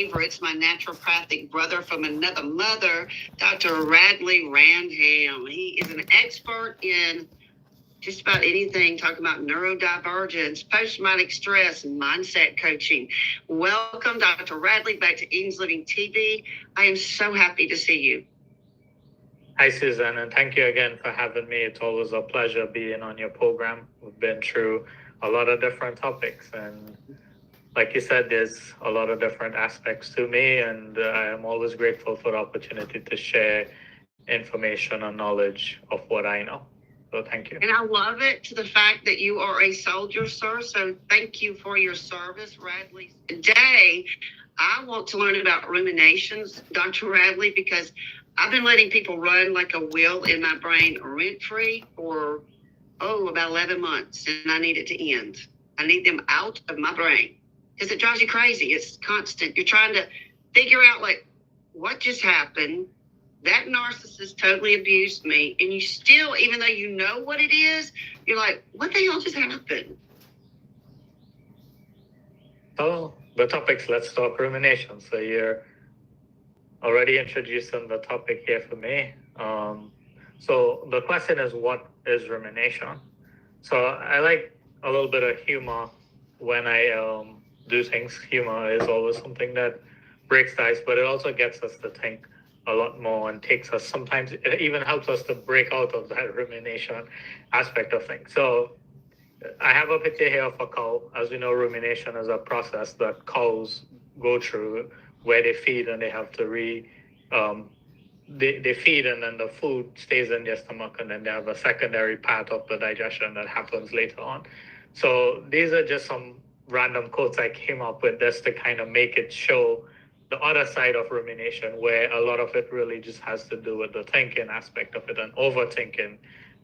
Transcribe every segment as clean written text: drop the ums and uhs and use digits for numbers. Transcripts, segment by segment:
favorites, my naturopathic brother from another mother, Dr. Radley Ramdhan. He is an expert in just about anything, talking about neurodivergence, post-traumatic stress, and mindset coaching. Welcome, Dr. Radley, back to Eden's Living TV. I am so happy to see you. Hi, Susan, and thank you again for having me. It's always a pleasure being on your program. We've been through a lot of different topics, and like you said, there's a lot of different aspects to me, and I am always grateful for the opportunity to share information and knowledge of what I know. So thank you. And I love it to the fact that you are a soldier, sir. So thank you for your service, Radley. Today, I want to learn about ruminations, Dr. Radley, because I've been letting people run like a wheel in my brain rent-free for, about 11 months, and I need it to end. I need them out of my brain because it drives you crazy. It's constant. You're trying to figure out, like, what just happened? That narcissist totally abused me, and you still, even though you know what it is, you're like, what the hell just happened? So the topics, let's talk rumination. So you're already introducing the topic here for me. So the question is, what is rumination? So I like a little bit of humor when I do things. Humor is always something that breaks the ice, but it also gets us to think a lot more and takes us, sometimes it even helps us to break out of that rumination aspect of things. So I have a picture here of a cow. As we know, rumination is a process that cows go through where they feed and they have to they feed and then the food stays in their stomach, and then they have a secondary part of the digestion that happens later on. So these are just some random quotes I came up with just to kind of make it show the other side of rumination, where a lot of it really just has to do with the thinking aspect of it and overthinking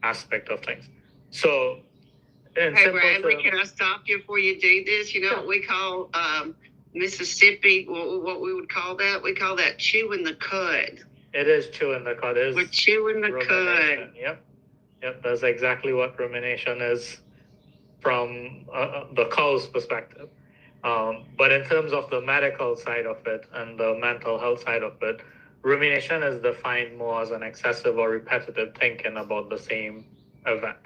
aspect of things. So, hey, Radley, can I stop you before you do this? You know what we call Mississippi, what we would call that? We call that chewing the cud. It is chewing the cud. We're chewing the cud. Yep, that's exactly what rumination is from the cow's perspective. But in terms of the medical side of it and the mental health side of it, rumination is defined more as an excessive or repetitive thinking about the same event.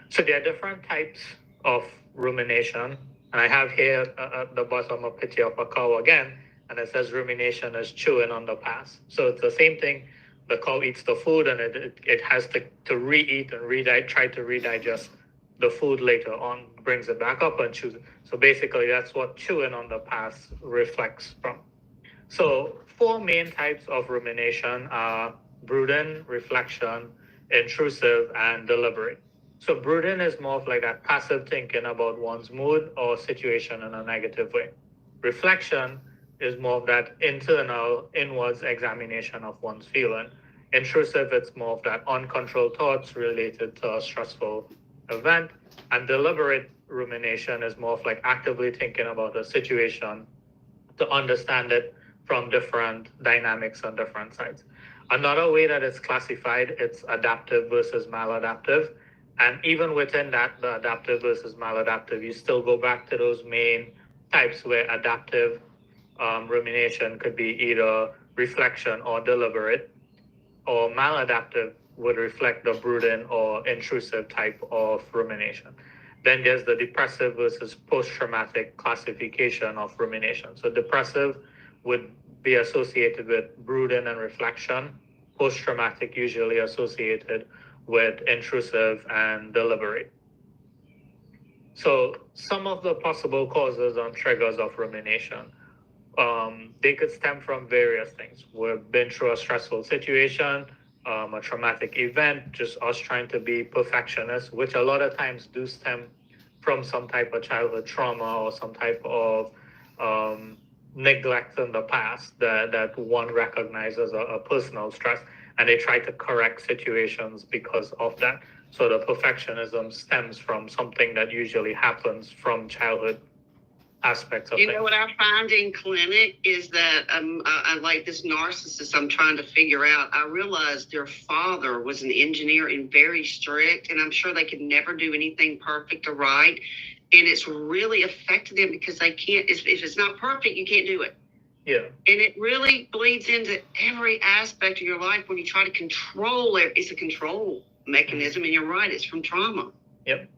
So there are different types of rumination. And I have here at the bottom a picture of a cow again, and it says rumination is chewing on the past. So it's the same thing. The cow eats the food, and it has to re-eat and try to redigest the food later on, brings it back up and chews it. So basically, that's what chewing on the past reflects from. So 4 main types of rumination are brooding, reflection, intrusive, and deliberate. So brooding is more of like that passive thinking about one's mood or situation in a negative way. Reflection is more of that internal, inwards examination of one's feeling. Intrusive, it's more of that uncontrolled thoughts related to a stressful event. And deliberate rumination is more of like actively thinking about a situation to understand it from different dynamics on different sides. Another way that it's classified, it's adaptive versus maladaptive. And even within that, the adaptive versus maladaptive, you still go back to those main types where adaptive rumination could be either reflection or deliberate, or maladaptive would reflect the brooding or intrusive type of rumination. Then there's the depressive versus post-traumatic classification of rumination. So depressive would be associated with brooding and reflection, post-traumatic usually associated with intrusive and deliberate. So some of the possible causes and triggers of rumination, they could stem from various things. We've been through a stressful situation, a traumatic event, just us trying to be perfectionists, which a lot of times do stem from some type of childhood trauma or some type of neglect in the past that one recognizes a personal stress, and they try to correct situations because of that. So the perfectionism stems from something that usually happens from childhood aspects of You things. know what I find in clinic is that I like this narcissist I'm trying to figure out. I realized their father was an engineer and very strict, and I'm sure they could never do anything perfect or right. and it's really affected them because they can't, if it's not perfect, you can't do it. Yeah. And it really bleeds into every aspect of your life when you try to control it. It's a control mechanism, and you're right, it's from trauma. Yep.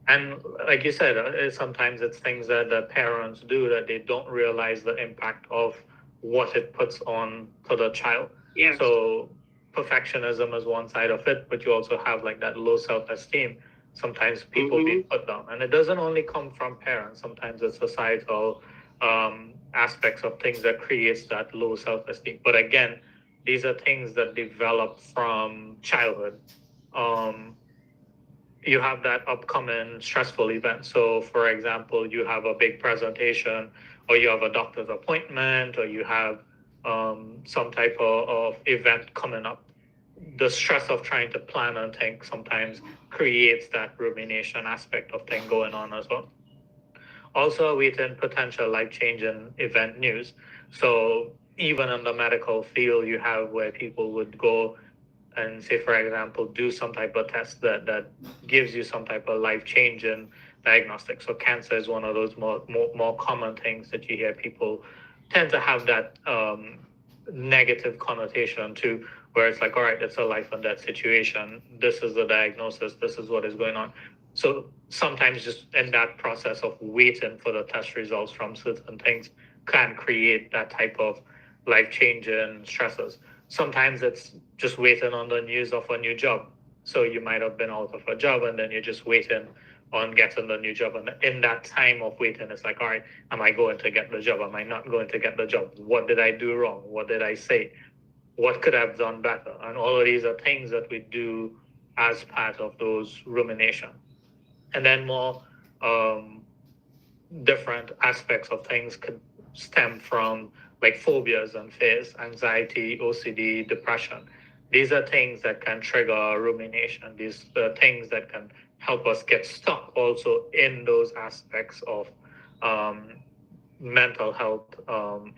And like you said, sometimes it's things that the parents do that they don't realize the impact of what it puts on to the child. Yeah. So perfectionism is one side of it, but you also have like that low self-esteem. Sometimes people be put down, and it doesn't only come from parents. Sometimes it's societal aspects of things that creates that low self-esteem. But again, these are things that develop from childhood. You have that upcoming stressful event. So, for example, you have a big presentation, or you have a doctor's appointment, or you have some type of event coming up. The stress of trying to plan and think sometimes creates that rumination aspect of thing going on as well. Also, within potential life-changing event news. So even in the medical field, you have where people would go and say, for example, do some type of test that gives you some type of life-changing diagnostic. So cancer is one of those more common things that you hear people tend to have that negative connotation to, where it's like, all right, it's a life and death situation. This is the diagnosis. This is what is going on. So sometimes just in that process of waiting for the test results from certain things can create that type of life-changing stresses. Sometimes it's just waiting on the news of a new job. So you might have been out of a job and then you're just waiting on getting the new job. And in that time of waiting, it's like, all right, am I going to get the job? Am I not going to get the job? What did I do wrong? What did I say? What could I have done better? And all of these are things that we do as part of those rumination. And then more different aspects of things could stem from like phobias and fears, anxiety, OCD, depression. These are things that can trigger rumination. These are things that can help us get stuck also in those aspects of mental health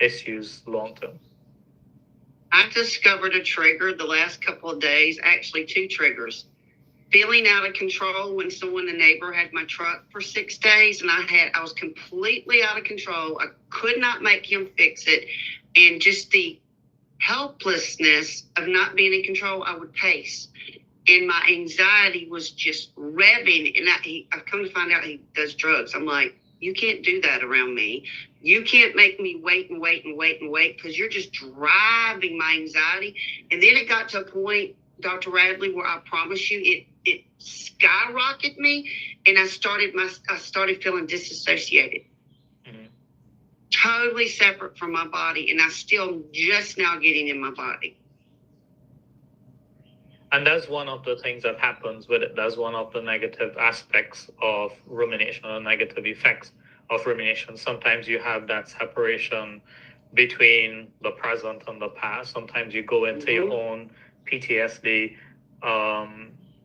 issues long term. I discovered a trigger the last couple of days, actually 2 triggers. Feeling out of control when someone, the neighbor, had my truck for 6 days, and I was completely out of control. I could not make him fix it. And just the helplessness of not being in control, I would pace. And my anxiety was just revving. And I've come to find out he does drugs. I'm like, you can't do that around me. You can't make me wait and wait and wait and wait, because you're just driving my anxiety. And then it got to a point, Dr. Radley, where I promise you, it skyrocketed me, and I started feeling disassociated, totally separate from my body, and I still just now getting in my body. And that's one of the things that happens with it. That's one of the negative aspects of rumination, or negative effects of rumination. Sometimes you have that separation between the present and the past. Sometimes you go into your own PTSD.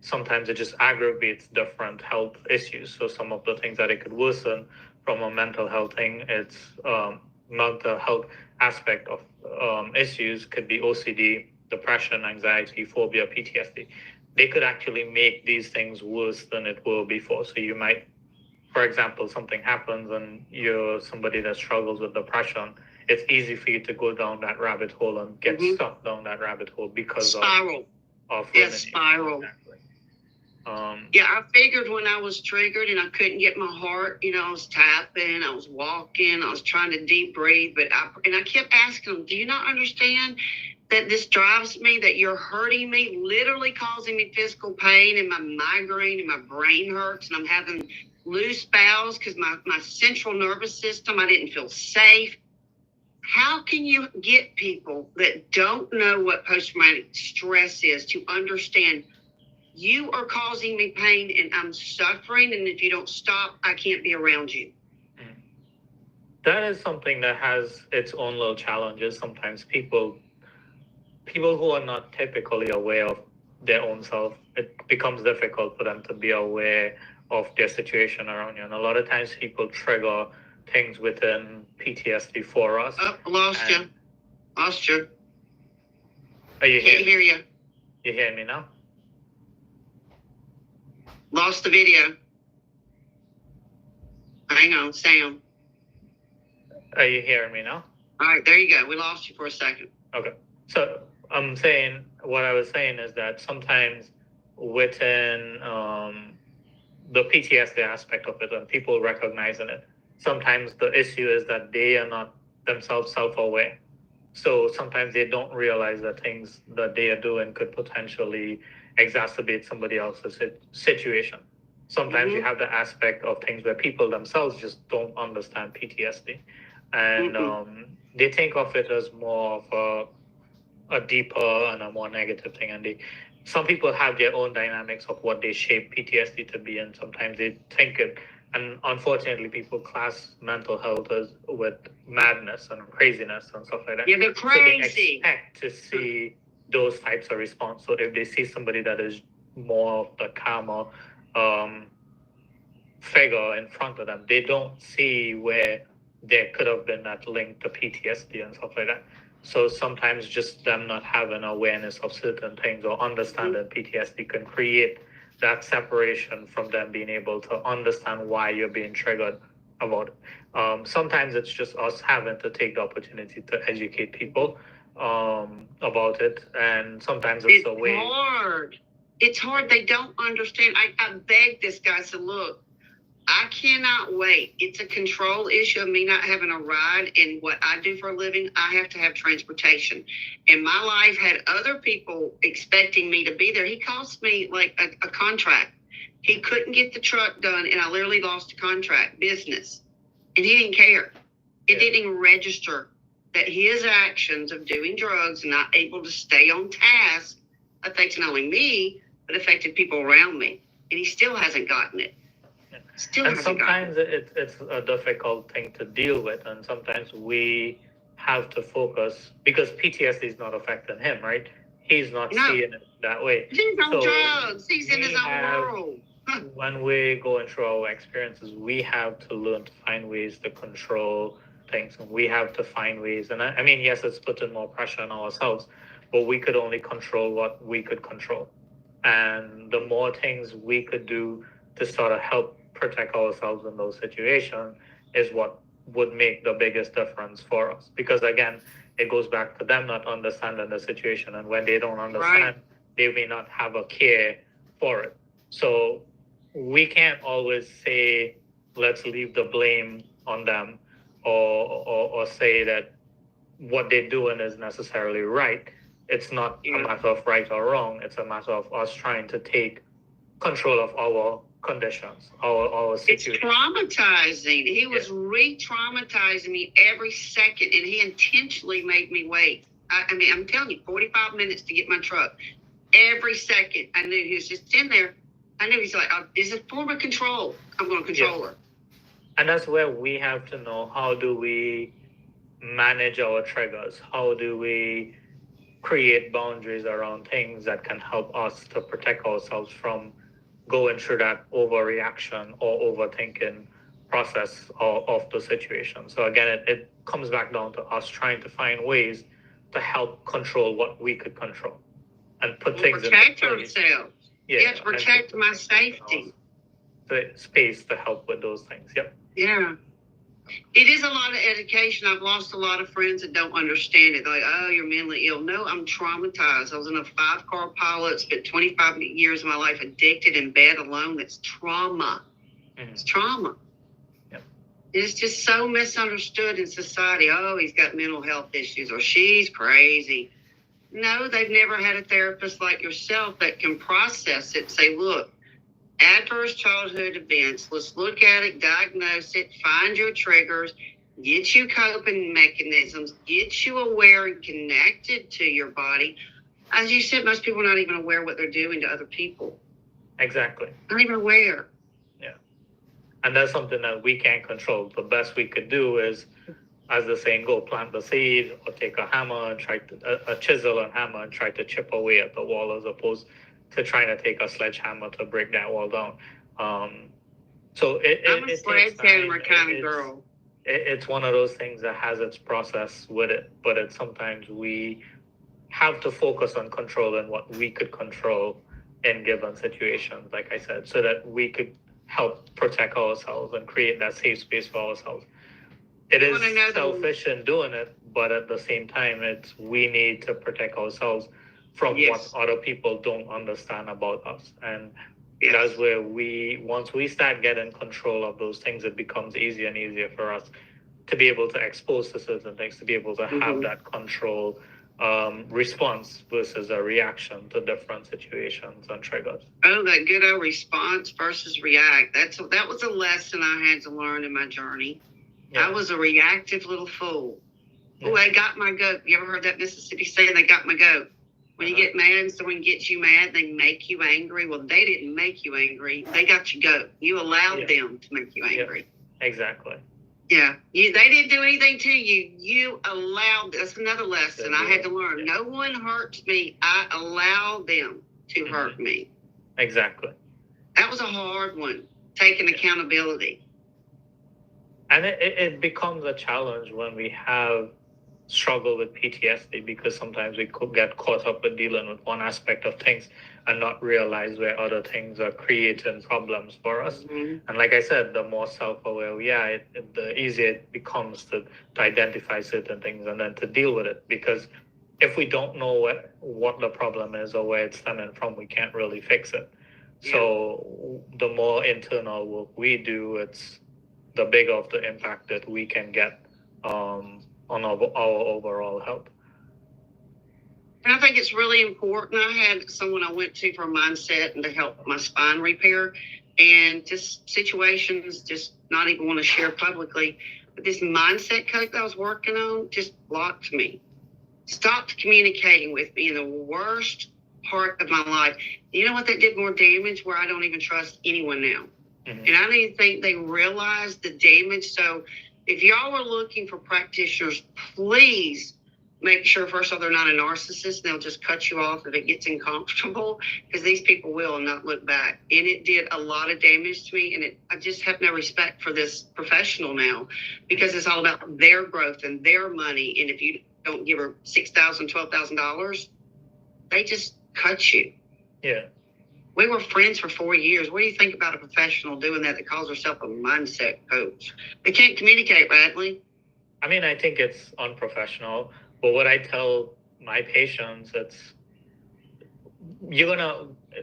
Sometimes it just aggravates different health issues. So some of the things that it could worsen from a mental health thing, it's mental health aspect of issues could be OCD, depression, anxiety, phobia, PTSD. They could actually make these things worse than it were before. So you might, for example, something happens and you're somebody that struggles with depression. It's easy for you to go down that rabbit hole and get stuck down that rabbit hole because spiral. of Spiral. Exactly. I figured when I was triggered and I couldn't get my heart, I was tapping, I was walking, I was trying to deep breathe, but I kept asking them, do you not understand that this drives me, that you're hurting me, literally causing me physical pain, and my migraine and my brain hurts, and I'm having loose bowels because my central nervous system, I didn't feel safe. How can you get people that don't know what post-traumatic stress is to understand you are causing me pain and I'm suffering, and if you don't stop, I can't be around you? That is something that has its own little challenges. Sometimes people who are not typically aware of their own self, it becomes difficult for them to be aware of their situation around you. And a lot of times people trigger things within PTSD for us. Oh, lost you. Are you Can't hear you. You hear me now? Lost the video. Hang on, Sam. Are you hearing me now? All right, there you go. We lost you for a second. Okay. So I'm saying, what I was saying is that sometimes within the PTSD aspect of it, and people recognizing it, sometimes the issue is that they are not themselves self-aware. So sometimes they don't realize that things that they are doing could potentially exacerbate somebody else's situation. Sometimes you have the aspect of things where people themselves just don't understand PTSD, and they think of it as more of a deeper and a more negative thing. And some people have their own dynamics of what they shape PTSD to be, and sometimes they think it. And unfortunately, people class mental health as with madness and craziness and stuff like that. Yeah, they're crazy. So they expect to see those types of response. So if they see somebody that is more of the calmer figure in front of them, they don't see where there could have been that link to PTSD and stuff like that. So sometimes just them not having awareness of certain things or understanding PTSD can create that separation from them being able to understand why you're being triggered about it. Sometimes it's just us having to take the opportunity to educate people about it, and sometimes it's a way. Hard. It's hard. They don't understand. I begged this guy. I said, look, I cannot wait. It's a control issue of me not having a ride. And what I do for a living, I have to have transportation. And my life had other people expecting me to be there. He cost me like a contract. He couldn't get the truck done, and I literally lost a contract, business. And he didn't care. It didn't even register that his actions of doing drugs and not able to stay on task affected not only me, but affected people around me. And he still hasn't gotten it. And sometimes it's a difficult thing to deal with, and sometimes we have to focus because PTSD is not affecting him, right? He's not seeing it that way. He's on drugs. He's in his own world. When we're going through our experiences, we have to learn to find ways to control things, and we have to find ways. And I mean, yes, it's putting more pressure on ourselves, but we could only control what we could control. And the more things we could do to sort of help protect ourselves in those situations is what would make the biggest difference for us. Because again, it goes back to them not understanding the situation, and when they don't understand, they may not have a care for it. So we can't always say, let's leave the blame on them, or say that what they're doing is necessarily right. It's not a matter of right or wrong. It's a matter of us trying to take control of our conditions, our situation. It's traumatizing. He was re-traumatizing me every second, and he intentionally made me wait. I mean, I'm telling you, 45 minutes to get my truck. Every second, I knew he was just in there. I knew he's like, is it form of control? I'm going to control her. And that's where we have to know, how do we manage our triggers? How do we create boundaries around things that can help us to protect ourselves from going through that overreaction or overthinking process of the situation. So again, it comes back down to us trying to find ways to help control what we could control and put things protect in place. Ourselves. Yeah, to protect my safety. The space to help with those things. Yep. Yeah. It is a lot of education. I've lost a lot of friends that don't understand it. They're like, oh, you're mentally ill. No, I'm traumatized. I was in a 5-car pilot, spent 25 years of my life addicted in bed alone. That's trauma. It's trauma. Yep. It's just so misunderstood in society. Oh, he's got mental health issues, or she's crazy. No, they've never had a therapist like yourself that can process it, say, look, adverse childhood events, let's look at it, diagnose it, find your triggers, get you coping mechanisms, get you aware and connected to your body. As you said, most people are not even aware what they're doing to other people. Exactly. Not even aware. Yeah. And that's something that we can't control. The best we could do is, as the saying goes, plant the seed, or take a hammer and try to, a chisel and hammer and try to chip away at the wall, as opposed to trying to take a sledgehammer to break that wall down. So I'm a sledgehammer kind of girl. It's one of those things that has its process with it, but it's sometimes we have to focus on controlling what we could control in given situations, like I said, so that we could help protect ourselves and create that safe space for ourselves. It I is wanna know the- selfish in doing it, but at the same time, we need to protect ourselves from Yes. what other people don't understand about us. And Yes. that's where once we start getting control of those things, it becomes easier and easier for us to be able to expose to certain things, to be able to have that control response versus a reaction to different situations and triggers. Oh, that good old response versus react. That was a lesson I had to learn in my journey. Yeah. I was a reactive little fool. Yeah. Oh, they got my goat. You ever heard that Mississippi saying, they got my goat? When you get mad and someone gets you mad, they make you angry. Well, they didn't make you angry. They got your goat. You allowed them to make you angry. Yeah. Exactly. Yeah. They didn't do anything to you. You allowed. That's another lesson I had to learn. Yeah. No one hurts me. I allow them to hurt me. Exactly. That was a hard one, taking accountability. And it becomes a challenge when we have struggle with PTSD, because sometimes we could get caught up with dealing with one aspect of things and not realize where other things are creating problems for us. Mm-hmm. And like I said, the more self-aware we are, the easier it becomes to identify certain things and then to deal with it. Because if we don't know what the problem is or where it's stemming from, we can't really fix it. Yeah. So the more internal work we do, it's the bigger of the impact that we can get on our overall health. And I think it's really important. I had someone I went to for mindset and to help my spine repair, and just situations, just not even want to share publicly. But this mindset coach I was working on just blocked me, stopped communicating with me in the worst part of my life. You know what? That did more damage, where I don't even trust anyone now. Mm-hmm. And I don't even think they realized the damage. So if y'all are looking for practitioners, please make sure, first of all, they're not a narcissist. They'll just cut you off if it gets uncomfortable, because these people will not look back. And it did a lot of damage to me. And I just have no respect for this professional now, because it's all about their growth and their money. And if you don't give her $6,000, $12,000, they just cut you. Yeah. We were friends for 4 years. What do you think about a professional doing that calls herself a mindset coach? They can't communicate, Radley. I mean, I think it's unprofessional. But what I tell my patients,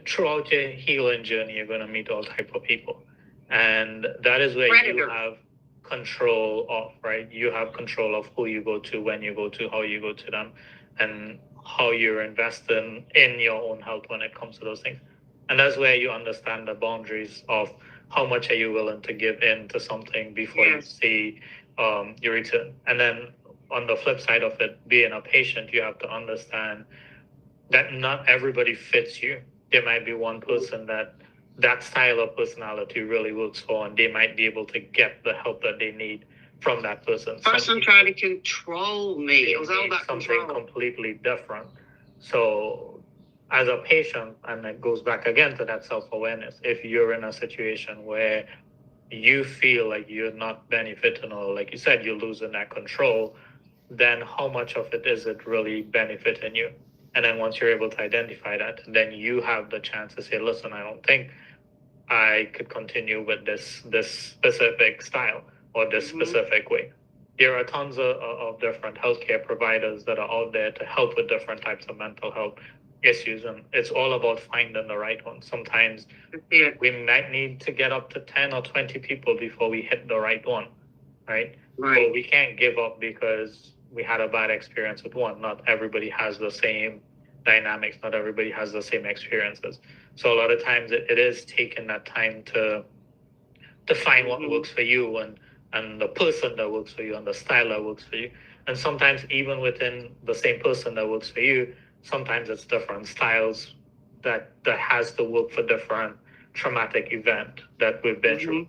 throughout your healing journey, you're going to meet all type of people. And that is where you have control of, right? You have control of who you go to, when you go to, how you go to them, and how you're investing in your own health when it comes to those things. And that's where you understand the boundaries of how much are you willing to give in to something before you see your return. And then on the flip side of it, being a patient, you have to understand that not everybody fits you. There might be one person that style of personality really works for, and they might be able to get the help that they need from that person. Person tried to control me. It was all about something control. Completely different. So as a patient, and it goes back again to that self-awareness, if you're in a situation where you feel like you're not benefiting, or like you said, you're losing that control, then how much of it is it really benefiting you? And then once you're able to identify that, then you have the chance to say, listen, I don't think I could continue with this specific style or this specific way. There are tons of different healthcare providers that are out there to help with different types of mental health issues, and it's all about finding the right one. Sometimes we might need to get up to 10 or 20 people before we hit the right one, right? But we can't give up because we had a bad experience with one. Not everybody has the same dynamics. Not everybody has the same experiences. So a lot of times it is taking that time to find what works for you, and the person that works for you, and the style that works for you. And sometimes even within the same person that works for you, sometimes it's different styles that has to work for different traumatic event that we've been through.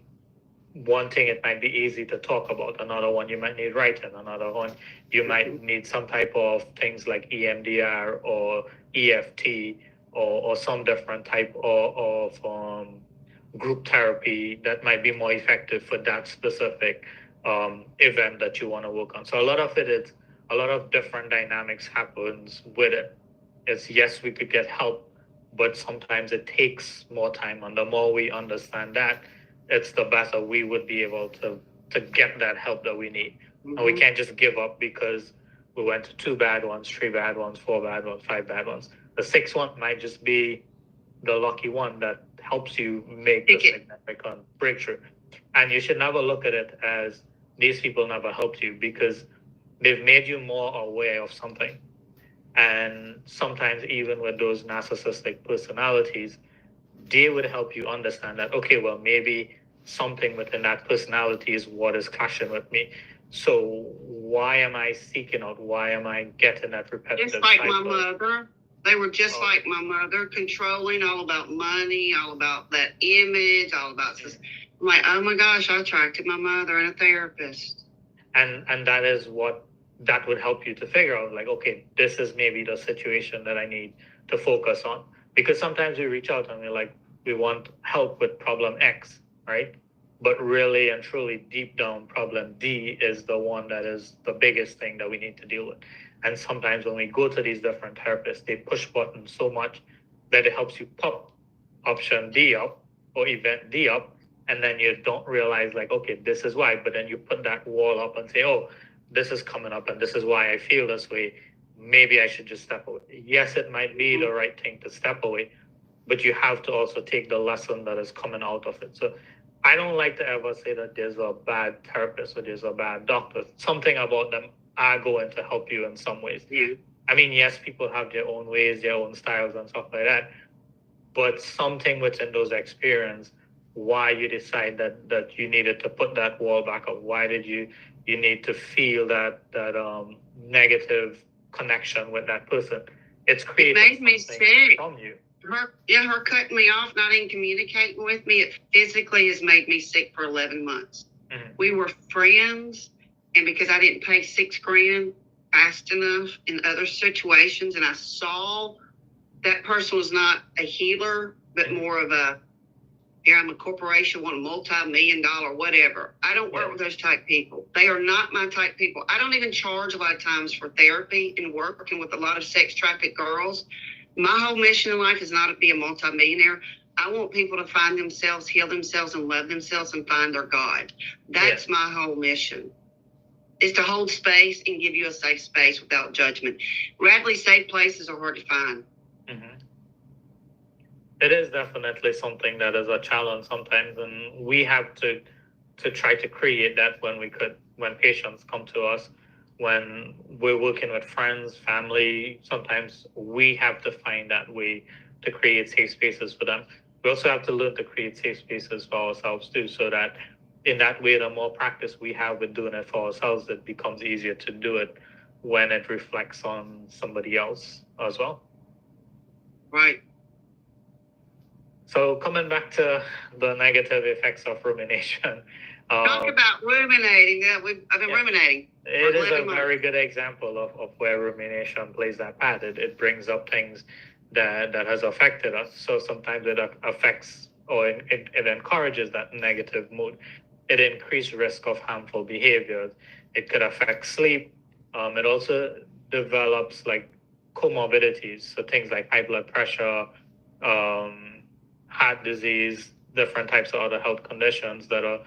One thing, it might be easy to talk about. Another one, you might need writing. Another one, you might need some type of things like EMDR or EFT or some different type of group therapy that might be more effective for that specific event that you want to work on. So a lot of it is, a lot of different dynamics happens with it. It's, yes, we could get help, but sometimes it takes more time. And the more we understand that, it's the better we would be able to get that help that we need. Mm-hmm. And we can't just give up because we went to 2 bad ones, 3 bad ones, 4 bad ones, 5 bad ones. The 6th one might just be the lucky one that helps you make the significant breakthrough. And you should never look at it as these people never helped you, because they've made you more aware of something. And sometimes even with those narcissistic personalities, they would help you understand that, okay, well, maybe something within that personality is what is clashing with me. So why am I seeking out? Why am I getting that repetitive Just like cycle? my mother. They were just like my mother, controlling, all about money, all about that image, all about this. I'm like, oh my gosh, I attracted my mother and a therapist. And that is what that would help you to figure out, like, okay, this is maybe the situation that I need to focus on. Because sometimes we reach out and we're like, we want help with problem X, right? But really and truly, deep down, problem D is the one that is the biggest thing that we need to deal with. And sometimes when we go to these different therapists, they push buttons so much that it helps you pop option D up or event D up, and then you don't realize, like, okay, this is why. But then you put that wall up and say, oh, this is coming up and this is why I feel this way. Maybe I should just step away. Yes, it might be the right thing to step away, but you have to also take the lesson that is coming out of it. So I don't like to ever say that there's a bad therapist or there's a bad doctor. Something about them are going to help you in some ways. Yeah. I mean, yes, people have their own ways, their own styles and stuff like that, but something within those experiences, why you decide that you needed to put that wall back up, why did you need to feel that negative connection with that person. It's created. It made me sick from you. Her cutting me off, not even communicating with me, it physically has made me sick for 11 months. Mm-hmm. We were friends, and because I didn't pay $6,000 fast enough in other situations, and I saw that person was not a healer, but more of a, here I'm a corporation, want a multi-million-dollar whatever. I don't work with those type people. They are not my type people. I don't even charge a lot of times for therapy and working with a lot of sex trafficked girls. My whole mission in life is not to be a multi-millionaire. I want people to find themselves, heal themselves, and love themselves and find their God. That's my whole mission, is to hold space and give you a safe space without judgment. Radley, safe places are hard to find. Mm-hmm. It is definitely something that is a challenge sometimes, and we have to try to create that when patients come to us, when we're working with friends, family. Sometimes we have to find that way to create safe spaces for them. We also have to learn to create safe spaces for ourselves too, so that in that way, the more practice we have with doing it for ourselves, it becomes easier to do it when it reflects on somebody else as well. Right. So coming back to the negative effects of rumination. Talk about ruminating. Yeah, I've been ruminating. It is a very good example of where rumination plays that part. It brings up things that has affected us. So sometimes it affects or it encourages that negative mood. It increases risk of harmful behaviors. It could affect sleep. It also develops like comorbidities. So things like high blood pressure, heart disease, different types of other health conditions that are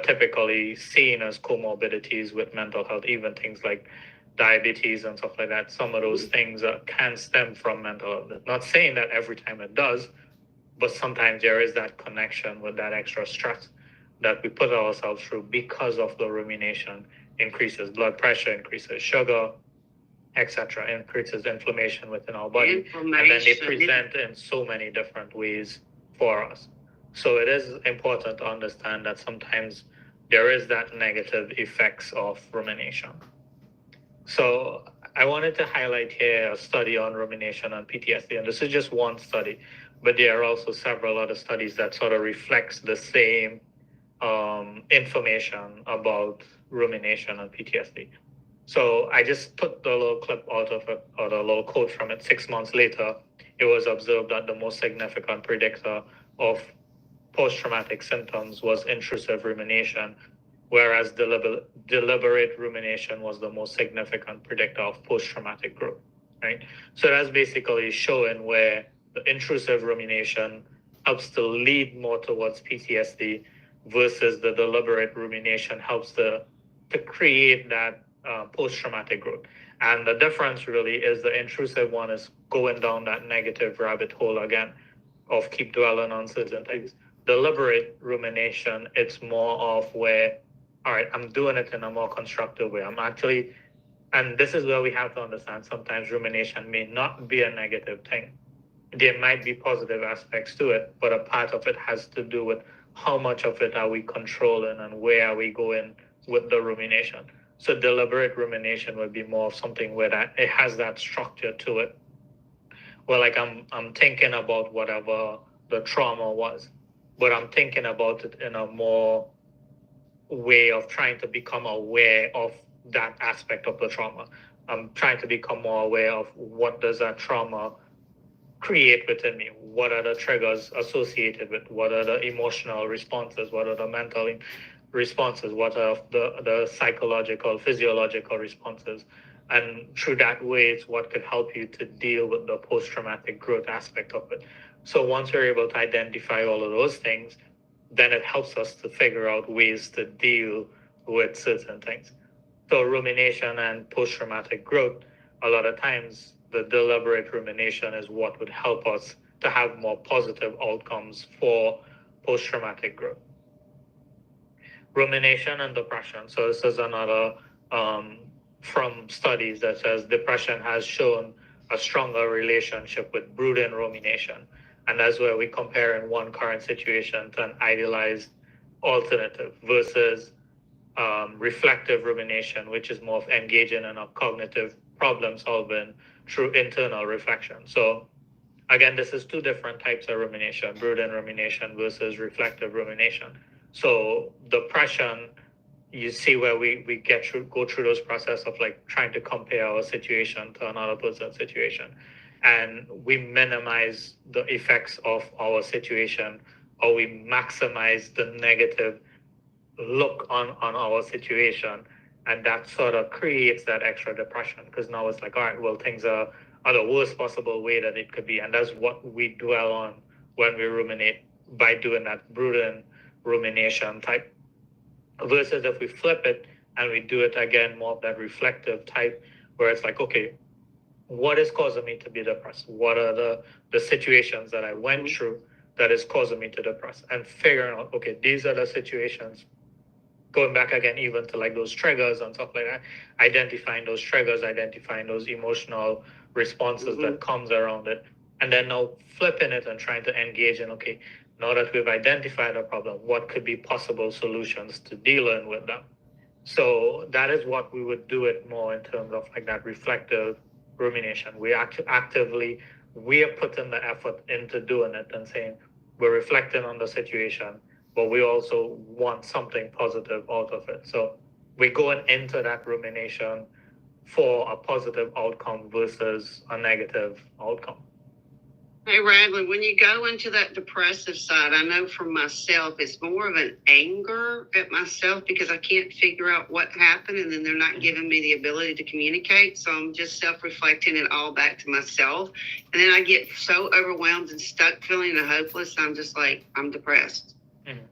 typically seen as comorbidities with mental health, even things like diabetes and stuff like that. Some of those things can stem from mental health. Not saying that every time it does, but sometimes there is that connection with that extra stress that we put ourselves through because of the rumination. Increases blood pressure, increases sugar, etc., increases inflammation within our body. And then they present in so many different ways for us. So it is important to understand that sometimes there is that negative effects of rumination. So I wanted to highlight here a study on rumination and PTSD, and this is just one study, but there are also several other studies that sort of reflects the same information about rumination and PTSD. So I just put the little clip out of it, or the little quote from it. 6 months later, it was observed that the most significant predictor of post-traumatic symptoms was intrusive rumination, whereas deliberate rumination was the most significant predictor of post-traumatic growth, right? So that's basically showing where the intrusive rumination helps to lead more towards PTSD versus the deliberate rumination helps to create that post-traumatic growth. And the difference really is the intrusive one is going down that negative rabbit hole again of keep dwelling on certain things. Deliberate rumination, it's more of where, all right, I'm doing it in a more constructive way. I'm actually, and this is where we have to understand sometimes rumination may not be a negative thing. There might be positive aspects to it, but a part of it has to do with how much of it are we controlling and where are we going with the rumination. So deliberate rumination would be more of something where that it has that structure to it. Well, like I'm thinking about whatever the trauma was, but I'm thinking about it in a more way of trying to become aware of that aspect of the trauma. I'm trying to become more aware of what does that trauma create within me. What are the triggers associated with? What are the emotional responses? What are the mental responses? What are the psychological, physiological responses? And through that way, it's what could help you to deal with the post-traumatic growth aspect of it. So once you're able to identify all of those things, then it helps us to figure out ways to deal with certain things. So rumination and post-traumatic growth, a lot of times the deliberate rumination is what would help us to have more positive outcomes for post-traumatic growth. Rumination and depression. So this is another from studies that says depression has shown a stronger relationship with brooding rumination. And that's where we compare in one current situation to an idealized alternative versus reflective rumination, which is more of engaging in a cognitive problem solving through internal reflection. So again, this is two different types of rumination, brooding rumination versus reflective rumination. So depression, you see where we go through those process of like trying to compare our situation to another person's situation. And we minimize the effects of our situation, or we maximize the negative look on our situation. And that sort of creates that extra depression because now it's like, all right, well, things are the worst possible way that it could be. And that's what we dwell on when we ruminate by doing that brooding rumination type. Versus if we flip it and we do it again, more of that reflective type, where it's like, okay, what is causing me to be depressed? What are the situations that I went through that is causing me to depress? And figuring out, okay, these are the situations, going back again, even to like those triggers and stuff like that, identifying those triggers, identifying those emotional responses that comes around it, and then now flipping it and trying to engage in, okay, now that we've identified a problem, what could be possible solutions to dealing with them? So that is what we would do it more in terms of like that reflective rumination. We actively, we are putting the effort into doing it and saying, we're reflecting on the situation, but we also want something positive out of it. So we're going into that rumination for a positive outcome versus a negative outcome. Hey, Radley, when you go into that depressive side, I know for myself, it's more of an anger at myself because I can't figure out what happened, and then they're not giving me the ability to communicate. So I'm just self-reflecting it all back to myself. And then I get so overwhelmed and stuck feeling hopeless. I'm just like, I'm depressed. Mm-hmm.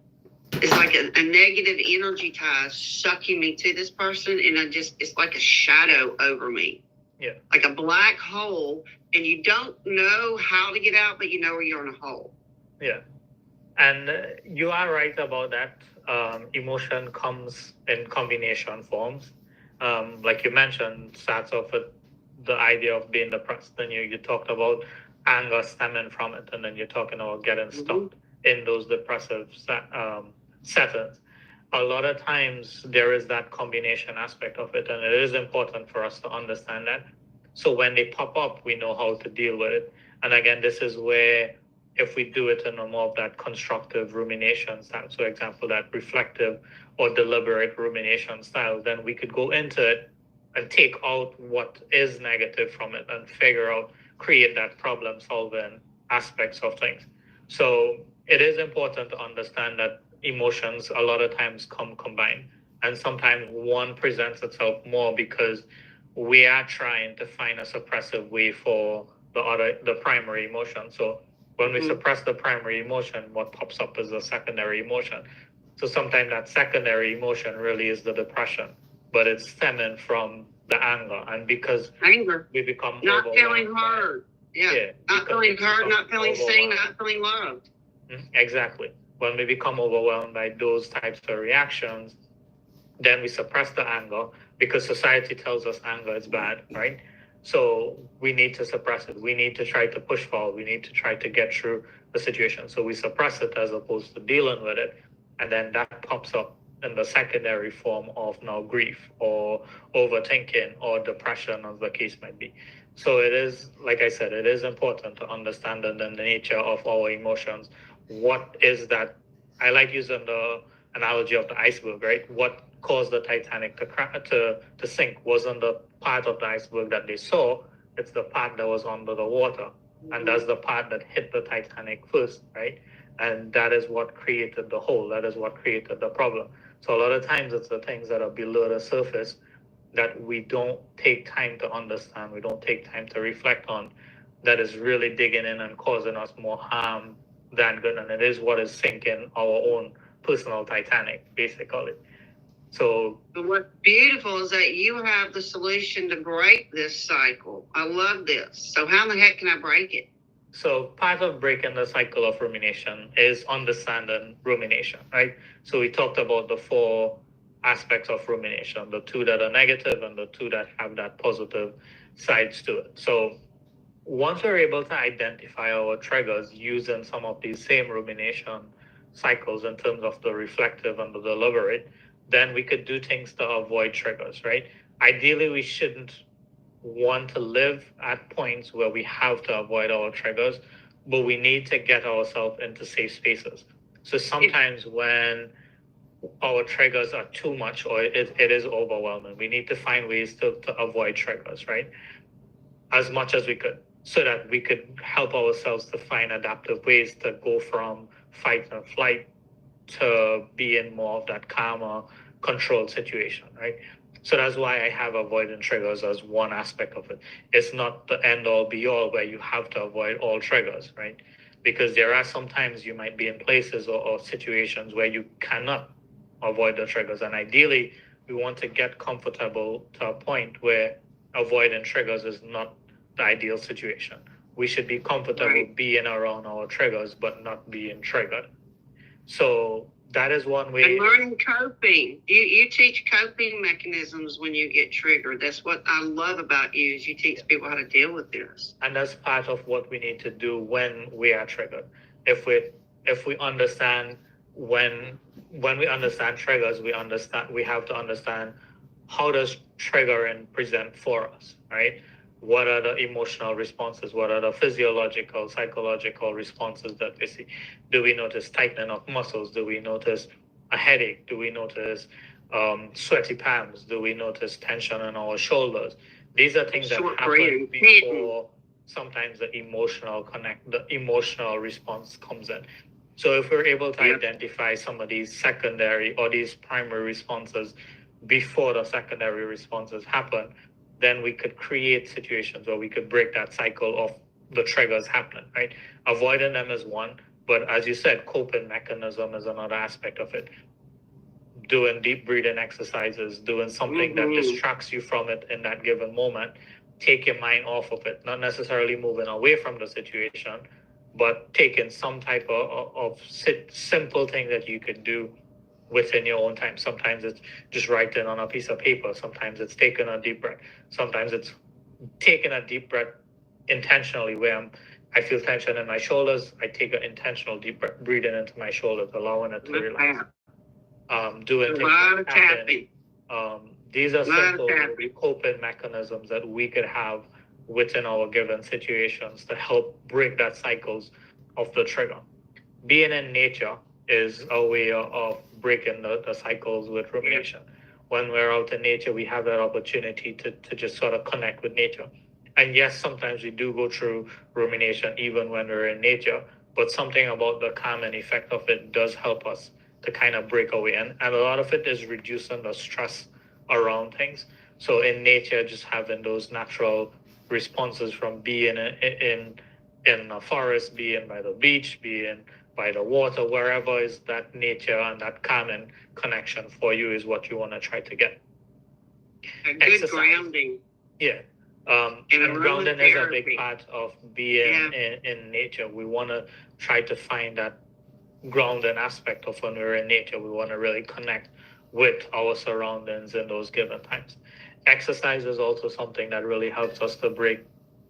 It's like a negative energy tie sucking me to this person, and it's like a shadow over me. Yeah. Like a black hole, and you don't know how to get out, but you know you're in a hole. Yeah. And you are right about that. Emotion comes in combination forms. Like you mentioned, starts off with the idea of being depressed. Then you talked about anger stemming from it, and then you're talking about getting stuck in those depressive settings. A lot of times there is that combination aspect of it, and it is important for us to understand that. So when they pop up, we know how to deal with it. And again, this is where if we do it in a more of that constructive rumination style, so example, that reflective or deliberate rumination style, then we could go into it and take out what is negative from it and figure out, create that problem solving aspects of things. So it is important to understand that emotions a lot of times come combined, and sometimes one presents itself more because we are trying to find a suppressive way for the primary emotion. So when we suppress the primary emotion, what pops up is a secondary emotion. So sometimes that secondary emotion really is the depression, but it's stemming from the anger. And because Anger. we become Not feeling overwhelmed heard. Yeah. yeah, Not because we feeling heard, become not feeling seen, overwhelmed. not feeling loved. Exactly. When we become overwhelmed by those types of reactions, then we suppress the anger because society tells us anger is bad, right? So we need to suppress it. We need to try to push forward. We need to try to get through the situation. So we suppress it as opposed to dealing with it. And then that pops up in the secondary form of now grief or overthinking or depression, as the case might be. So it is, like I said, it is important to understand the nature of our emotions. What is that? I like using the analogy of the iceberg, right? What caused the Titanic to sink wasn't the part of the iceberg that they saw, it's the part that was under the water. And that's the part that hit the Titanic first, right? And that is what created the hole. That is what created the problem. So a lot of times it's the things that are below the surface that we don't take time to understand, we don't take time to reflect on, that is really digging in and causing us more harm than good. And it is what is sinking our own personal Titanic, basically. So, but what's beautiful is that you have the solution to break this cycle. I love this. So how in the heck can I break it? So part of breaking the cycle of rumination is understanding rumination, right? So we talked about the 4 aspects of rumination, the 2 that are negative and the 2 that have that positive sides to it. So once we're able to identify our triggers using some of these same rumination cycles in terms of the reflective and the deliberate, then we could do things to avoid triggers, right? Ideally, we shouldn't want to live at points where we have to avoid our triggers, but we need to get ourselves into safe spaces. So sometimes when our triggers are too much or it is overwhelming, we need to find ways to avoid triggers, right? As much as we could, so that we could help ourselves to find adaptive ways to go from fight and flight to be in more of that calmer, controlled situation, right? So that's why I have avoiding triggers as one aspect of it. It's not the end all be all where you have to avoid all triggers, right? Because there are sometimes you might be in places or situations where you cannot avoid the triggers. And ideally, we want to get comfortable to a point where avoiding triggers is not the ideal situation. We should be comfortable being around our triggers, but not being triggered. So that is one way. And learning coping. You teach coping mechanisms when you get triggered. That's what I love about you, is you teach people how to deal with this. And that's part of what we need to do when we are triggered. If we understand when we understand triggers, we have to understand how does triggering present for us, right? What are the emotional responses? What are the physiological, psychological responses that we see? Do we notice tightening of muscles? Do we notice a headache? Do we notice sweaty palms? Do we notice tension in our shoulders? These are things that happen before sometimes the emotional response comes in. So if we're able to identify some of these secondary or these primary responses before the secondary responses happen, then we could create situations where we could break that cycle of the triggers happening, right? Avoiding them is one, but as you said, coping mechanism is another aspect of it. Doing deep breathing exercises, doing something that distracts you from it in that given moment, take your mind off of it, not necessarily moving away from the situation, but taking some type of simple thing that you could do within your own time. Sometimes it's just writing on a piece of paper. Sometimes it's taking a deep breath. Sometimes it's taking a deep breath intentionally where I feel tension in my shoulders. I take an intentional deep breath, breathing into my shoulders, allowing it to relax. Doing things like tapping. These are simple coping mechanisms that we could have within our given situations to help break that cycles of the trigger. Being in nature is a way of breaking the cycles with rumination. When we're out in nature, we have that opportunity to just sort of connect with nature. And yes, sometimes we do go through rumination even when we're in nature, but something about the calming effect of it does help us to kind of break away. And a lot of it is reducing the stress around things. So in nature, just having those natural responses from being in a forest, being by the beach, being by the water, wherever is that nature and that calming connection for you is what you want to try to get. A good grounding. Yeah. And grounding is a big part of being in nature. We want to try to find that grounding aspect of when we're in nature. We want to really connect with our surroundings in those given times. Exercise is also something that really helps us to break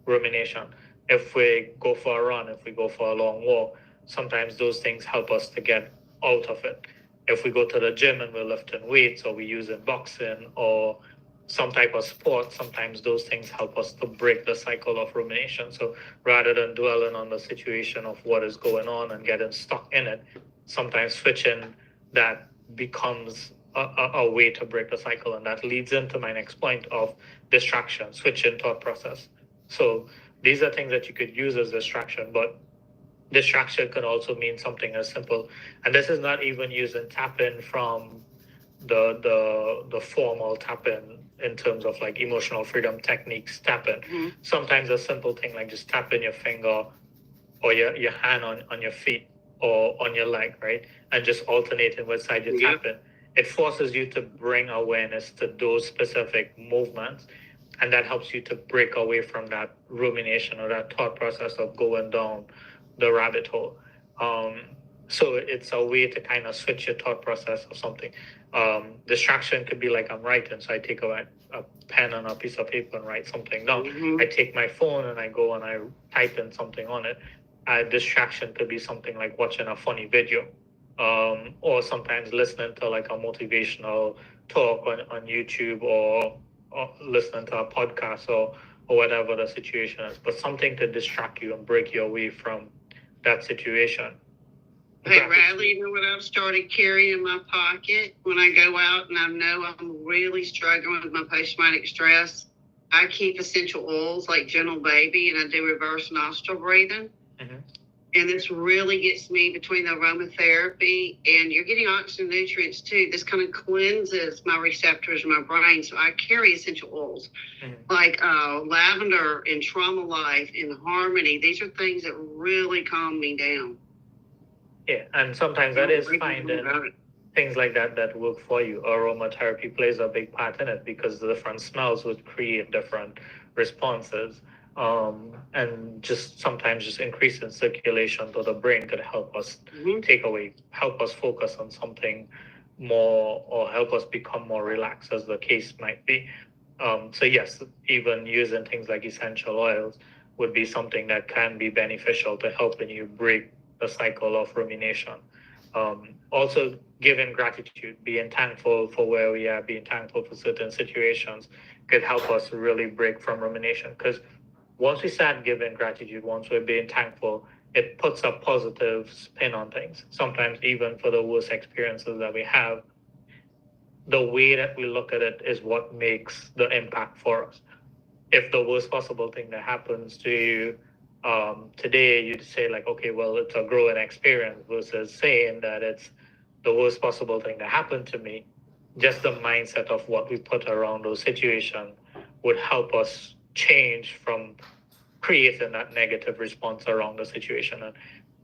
rumination. If we go for a run, if we go for a long walk, sometimes those things help us to get out of it. If we go to the gym and we're lifting weights, or we use in boxing or some type of sport, sometimes those things help us to break the cycle of rumination. So rather than dwelling on the situation of what is going on and getting stuck in it, sometimes switching that becomes a way to break the cycle. And that leads into my next point of distraction, switching thought process. So these are things that you could use as distraction, but distraction can also mean something as simple. And this is not even using tap-in from the formal tap-in in terms of like emotional freedom techniques tap-in. Mm-hmm. Sometimes a simple thing like just tapping your finger or your hand on your feet or on your leg, right? And just alternating which side you tap in. It forces you to bring awareness to those specific movements, and that helps you to break away from that rumination or that thought process of going down the rabbit hole. So it's a way to kind of switch your thought process or something. Distraction could be like I'm writing, so I take a pen and a piece of paper and write something down. Mm-hmm. I take my phone and I go and I type in something on it. Distraction could be something like watching a funny video, or sometimes listening to like a motivational talk on YouTube, or listening to a podcast or whatever the situation is, but something to distract you and break you away from that situation. Hey, Radley, you know what I've started carrying in my pocket when I go out and I know I'm really struggling with my post-traumatic stress? I keep essential oils like Gentle Baby, and I do reverse nostril breathing. Mm-hmm. And this really gets me between the aromatherapy and you're getting oxygen nutrients too. This kind of cleanses my receptors in my brain. So I carry essential oils like lavender and Trauma Life and Harmony. These are things that really calm me down. Yeah, and sometimes that is finding things like that work for you. Aromatherapy plays a big part in it because the different smells would create different responses. And just sometimes just increasing circulation to the brain could help us help us focus on something more, or help us become more relaxed, as the case might be. So yes, even using things like essential oils would be something that can be beneficial to helping you break the cycle of rumination. Also, giving gratitude, being thankful for where we are, being thankful for certain situations could help us really break from rumination. Because once we start giving gratitude, once we're being thankful, it puts a positive spin on things. Sometimes even for the worst experiences that we have, the way that we look at it is what makes the impact for us. If the worst possible thing that happens to you today, you'd say like, okay, well, it's a growing experience, versus saying that it's the worst possible thing that happened to me. Just the mindset of what we put around those situations would help us change from creating that negative response around the situation and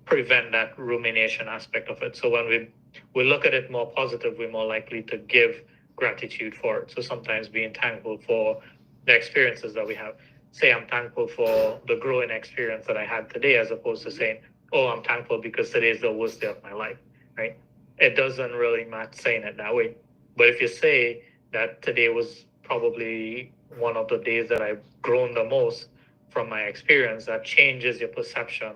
prevent that rumination aspect of it. So when we look at it more positive, we're more likely to give gratitude for it. So sometimes being thankful for the experiences that we have. Say I'm thankful for the growing experience that I had today, as opposed to saying, oh, I'm thankful because today is the worst day of my life, right? It doesn't really match saying it that way. But if you say that today was probably one of the days that I've grown the most from my experience, that changes your perception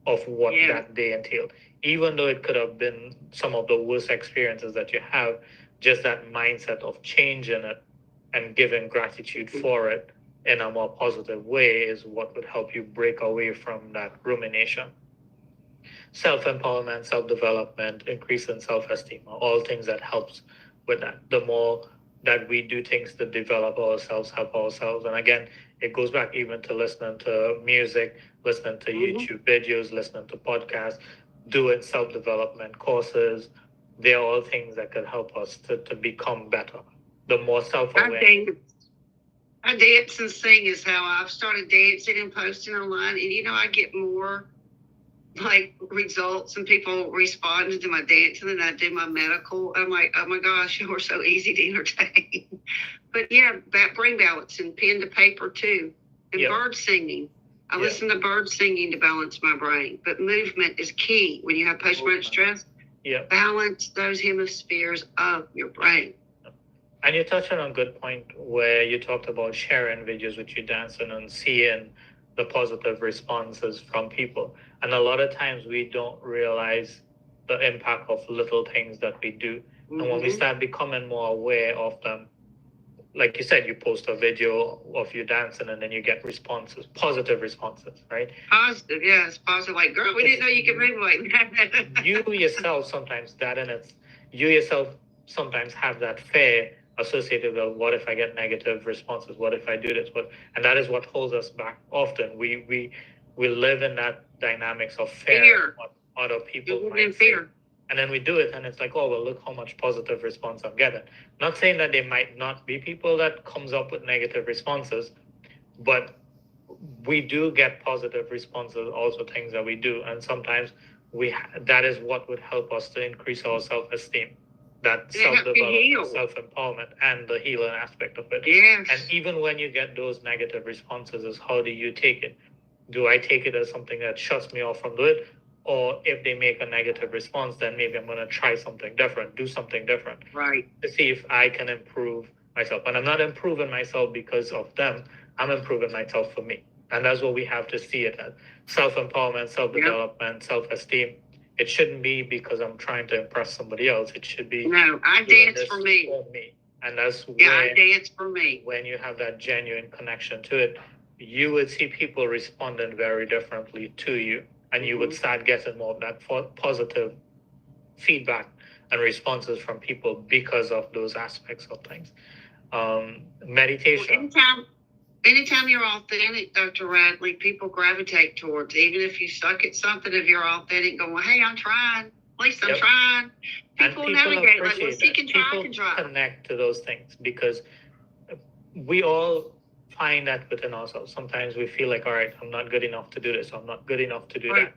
of what that day entailed. Even though it could have been some of the worst experiences that you have, just that mindset of changing it and giving gratitude for it in a more positive way is what would help you break away from that rumination. Self-empowerment, self-development, increase in self-esteem are all things that helps with that. The more that we do things to develop ourselves, help ourselves. And again, it goes back even to listening to music, listening to YouTube videos, listening to podcasts, doing self-development courses. They're all things that could help us to become better. The more self-aware. I dance and sing is how I've started dancing and posting online. And, I get more like results and people responding to my dancing and I do my medical. I'm like, oh my gosh, you're so easy to entertain. But yeah, that brain balance and pen to paper too. And bird singing. I listen to bird singing to balance my brain. But movement is key when you have post-traumatic stress. Balance those hemispheres of your brain. And you touched on a good point where you talked about sharing videos with you dancing and seeing the positive responses from people. And a lot of times we don't realize the impact of little things that we do. Mm-hmm. And when we start becoming more aware of them, like you said, you post a video of you dancing and then you get responses, positive responses, right? Positive, yes, positive. Like, girl, we didn't know you could move like that. You yourself sometimes have that fear associated with, what if I get negative responses? What if I do this? And that is what holds us back often. We live in that dynamics of fear. What other people might say. And then we do it and it's like, oh, well, look how much positive response I'm getting. Not saying that there might not be people that comes up with negative responses, but we do get positive responses, also things that we do. And sometimes that is what would help us to increase our self-esteem, that self-development, self-empowerment, and the healing aspect of it. Yes. And even when you get those negative responses, is how do you take it? Do I take it as something that shuts me off from doing it? Or if they make a negative response, then maybe I'm going to try something different, do something different. Right. To see if I can improve myself. And I'm not improving myself because of them. I'm improving myself for me. And that's what we have to see it as. Self-empowerment, self-development, self-esteem. It shouldn't be because I'm trying to impress somebody else. It should be... No, I dance for me. And that's I dance for me. When you have that genuine connection to it, you would see people responding very differently to you. And you would start getting more of that positive feedback and responses from people because of those aspects of things. Meditation. Well, anytime you're authentic, Dr. Radley, people gravitate towards. Even if you suck at something, if you're authentic, going, hey, I'm trying. At least I'm trying. People navigate like, well, she can try, I can try. Connect to those things because we all find that within ourselves. Sometimes we feel like, all right, I'm not good enough to do this. I'm not good enough to do that.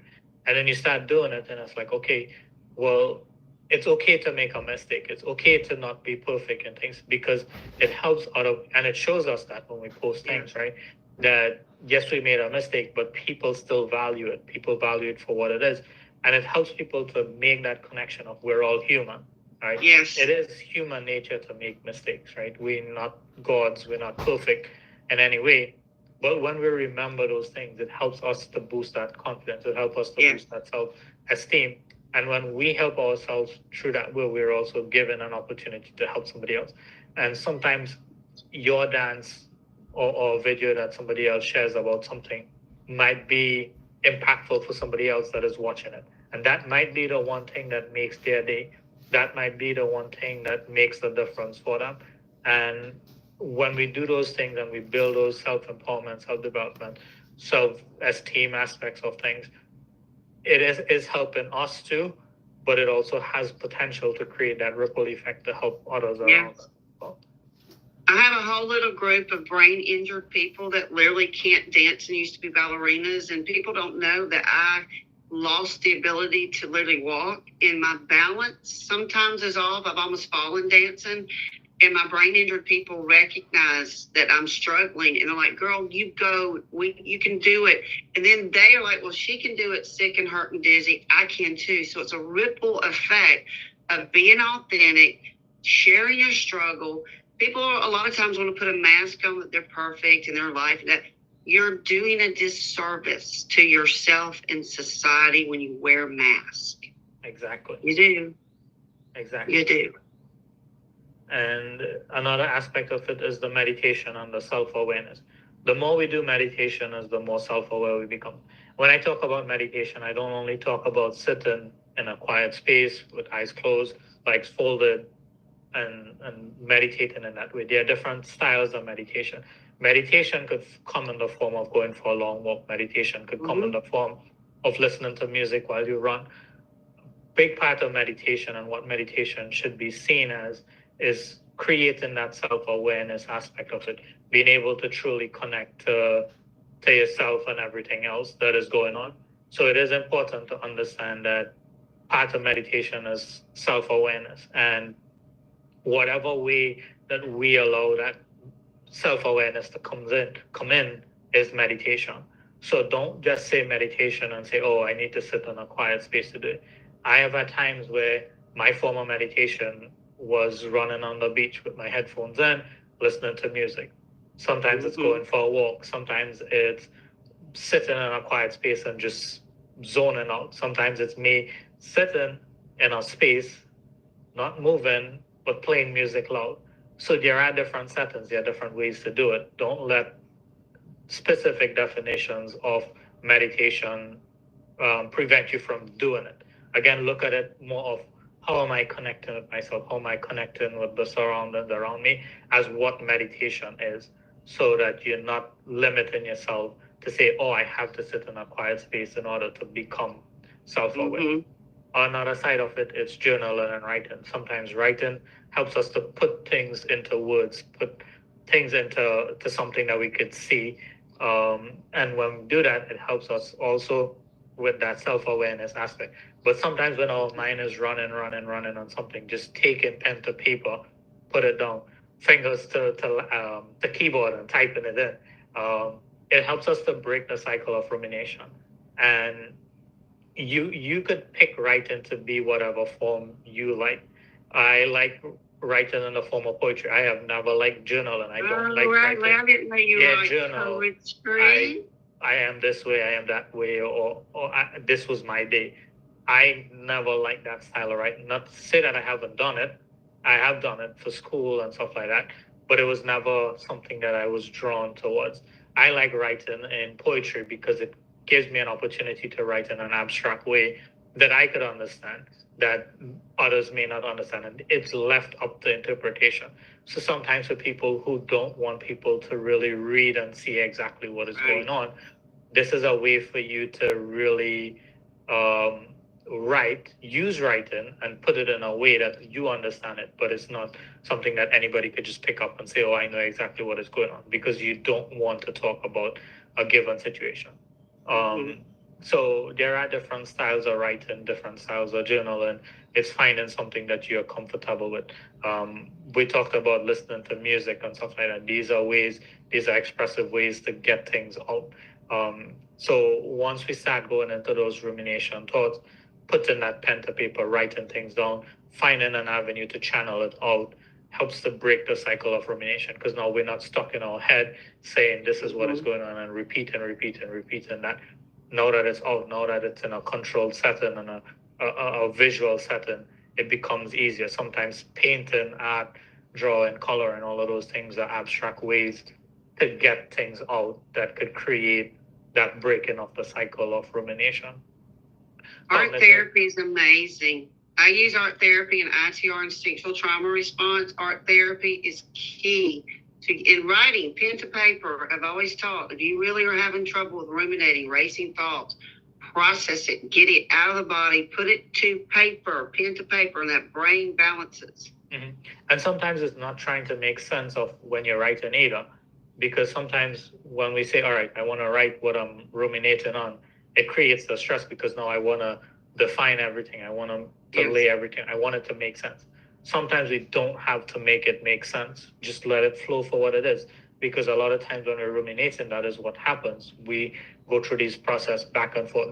And then you start doing it and it's like, okay, well, it's okay to make a mistake. It's okay to not be perfect in things because it helps and it shows us that when we post things, right? That yes, we made a mistake, but people still value it. People value it for what it is. And it helps people to make that connection of we're all human, right? Yes. It is human nature to make mistakes, right? We're not gods. We're not perfect in any way. But when we remember those things, it helps us to boost that confidence. It helps us to boost that self-esteem. And when we help ourselves through that way, we're also given an opportunity to help somebody else. And sometimes your dance or video that somebody else shares about something might be impactful for somebody else that is watching it. And that might be the one thing that makes their day. That might be the one thing that makes the difference for them. And when we do those things and we build those self-empowerment, self-development, self-esteem aspects of things, it is helping us too, but it also has potential to create that ripple effect to help others around us. I have a whole little group of brain injured people that literally can't dance and used to be ballerinas, and people don't know that I lost the ability to literally walk, and my balance sometimes is off. I've almost fallen dancing. And my brain injured people recognize that I'm struggling. And they're like, girl, you can do it. And then they are like, well, she can do it sick and hurt and dizzy. I can too. So it's a ripple effect of being authentic, sharing your struggle. People a lot of times want to put a mask on that they're perfect in their life. That you're doing a disservice to yourself and society when you wear a mask. Exactly. You do. Exactly. You do. And another aspect of it is the meditation and the self-awareness. The more we do meditation is the more self-aware we become. When I talk about meditation, I don't only talk about sitting in a quiet space with eyes closed, legs folded, and meditating in that way. There are different styles of meditation. Meditation could come in the form of going for a long walk. Meditation could come in the form of listening to music while you run. Big part of meditation and what meditation should be seen as is creating that self-awareness aspect of it, being able to truly connect to yourself and everything else that is going on. So it is important to understand that part of meditation is self-awareness, and whatever way that we allow that self-awareness to come in is meditation. So don't just say meditation and say, oh, I need to sit in a quiet space to do it. I have had times where my form of meditation was running on the beach with my headphones in, listening to music. Sometimes it's going for a walk. Sometimes it's sitting in a quiet space and just zoning out. Sometimes it's me sitting in a space, not moving, but playing music loud. So there are different settings, there are different ways to do it. Don't let specific definitions of meditation prevent you from doing it. Again, look at it more of how am I connecting with myself? How am I connecting with the surroundings around me as what meditation is, so that you're not limiting yourself to say, oh, I have to sit in a quiet space in order to become self-aware. Mm-hmm. Another side of it is journaling and writing. Sometimes writing helps us to put things into words, put things into something that we could see. And when we do that, it helps us also with that self-awareness aspect. But sometimes when our mind is running on something, just taking pen to paper, put it down, fingers to the keyboard and typing it in. It helps us to break the cycle of rumination. And you could pick writing to be whatever form you like. I like writing in the form of poetry. I have never liked journaling. I don't like writing. I didn't know you liked journal. Poetry. I am this way, I am that way, or this was my day. I never liked that style of writing. Not to say that I haven't done it. I have done it for school and stuff like that, but it was never something that I was drawn towards. I like writing in poetry because it gives me an opportunity to write in an abstract way that I could understand, that others may not understand, and it's left up to interpretation. So sometimes for people who don't want people to really read and see exactly what is going on, this is a way for you to really use writing and put it in a way that you understand it, but it's not something that anybody could just pick up and say, oh, I know exactly what is going on, because you don't want to talk about a given situation. So there are different styles of writing, different styles of journaling. It's finding something that you're comfortable with. We talked about listening to music and stuff like that. These are expressive ways to get things out. So once we start going into those rumination thoughts, putting that pen to paper, writing things down, finding an avenue to channel it out, helps to break the cycle of rumination, because now we're not stuck in our head saying this is what is going on and repeating that. Now that it's out, now that it's in a controlled setting and a visual setting, it becomes easier. Sometimes painting, art, drawing, coloring, all of those things are abstract ways to get things out that could create that breaking of the cycle of rumination. Art therapy is amazing. I use art therapy in ITR, instinctual trauma response. Art therapy is key in writing, pen to paper. I've always taught, if you really are having trouble with ruminating, racing thoughts, process it, get it out of the body, put it to paper, pen to paper, and that brain balances. Mm-hmm. And sometimes it's not trying to make sense of when you're writing either, because sometimes when we say, all right, I want to write what I'm ruminating on, it creates the stress, because now I want to define everything. I want to lay everything. I want it to make sense. Sometimes we don't have to make it make sense. Just let it flow for what it is. Because a lot of times when we're ruminating, that is what happens. We go through these process back and forth,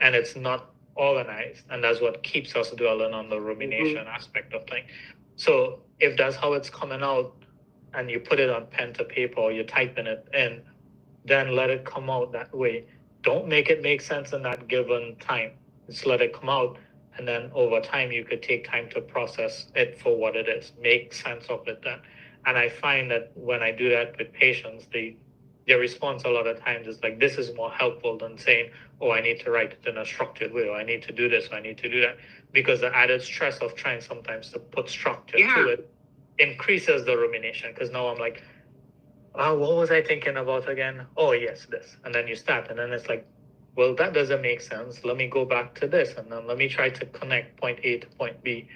and it's not organized. And that's what keeps us dwelling on the rumination aspect of things. So if that's how it's coming out, and you put it on pen to paper, or you're typing it in, then let it come out that way. Don't make it make sense in that given time. Just let it come out. And then over time, you could take time to process it for what it is, make sense of it then. And I find that when I do that with patients, their response a lot of times is like, this is more helpful than saying, oh, I need to write it in a structured way, or I need to do this, or I need to do that. Because the added stress of trying sometimes to put structure to it increases the rumination. Because now I'm like, what was I thinking about again? Oh, yes, this. And then you start, and then it's like, well, that doesn't make sense. Let me go back to this, and then let me try to connect point A to point B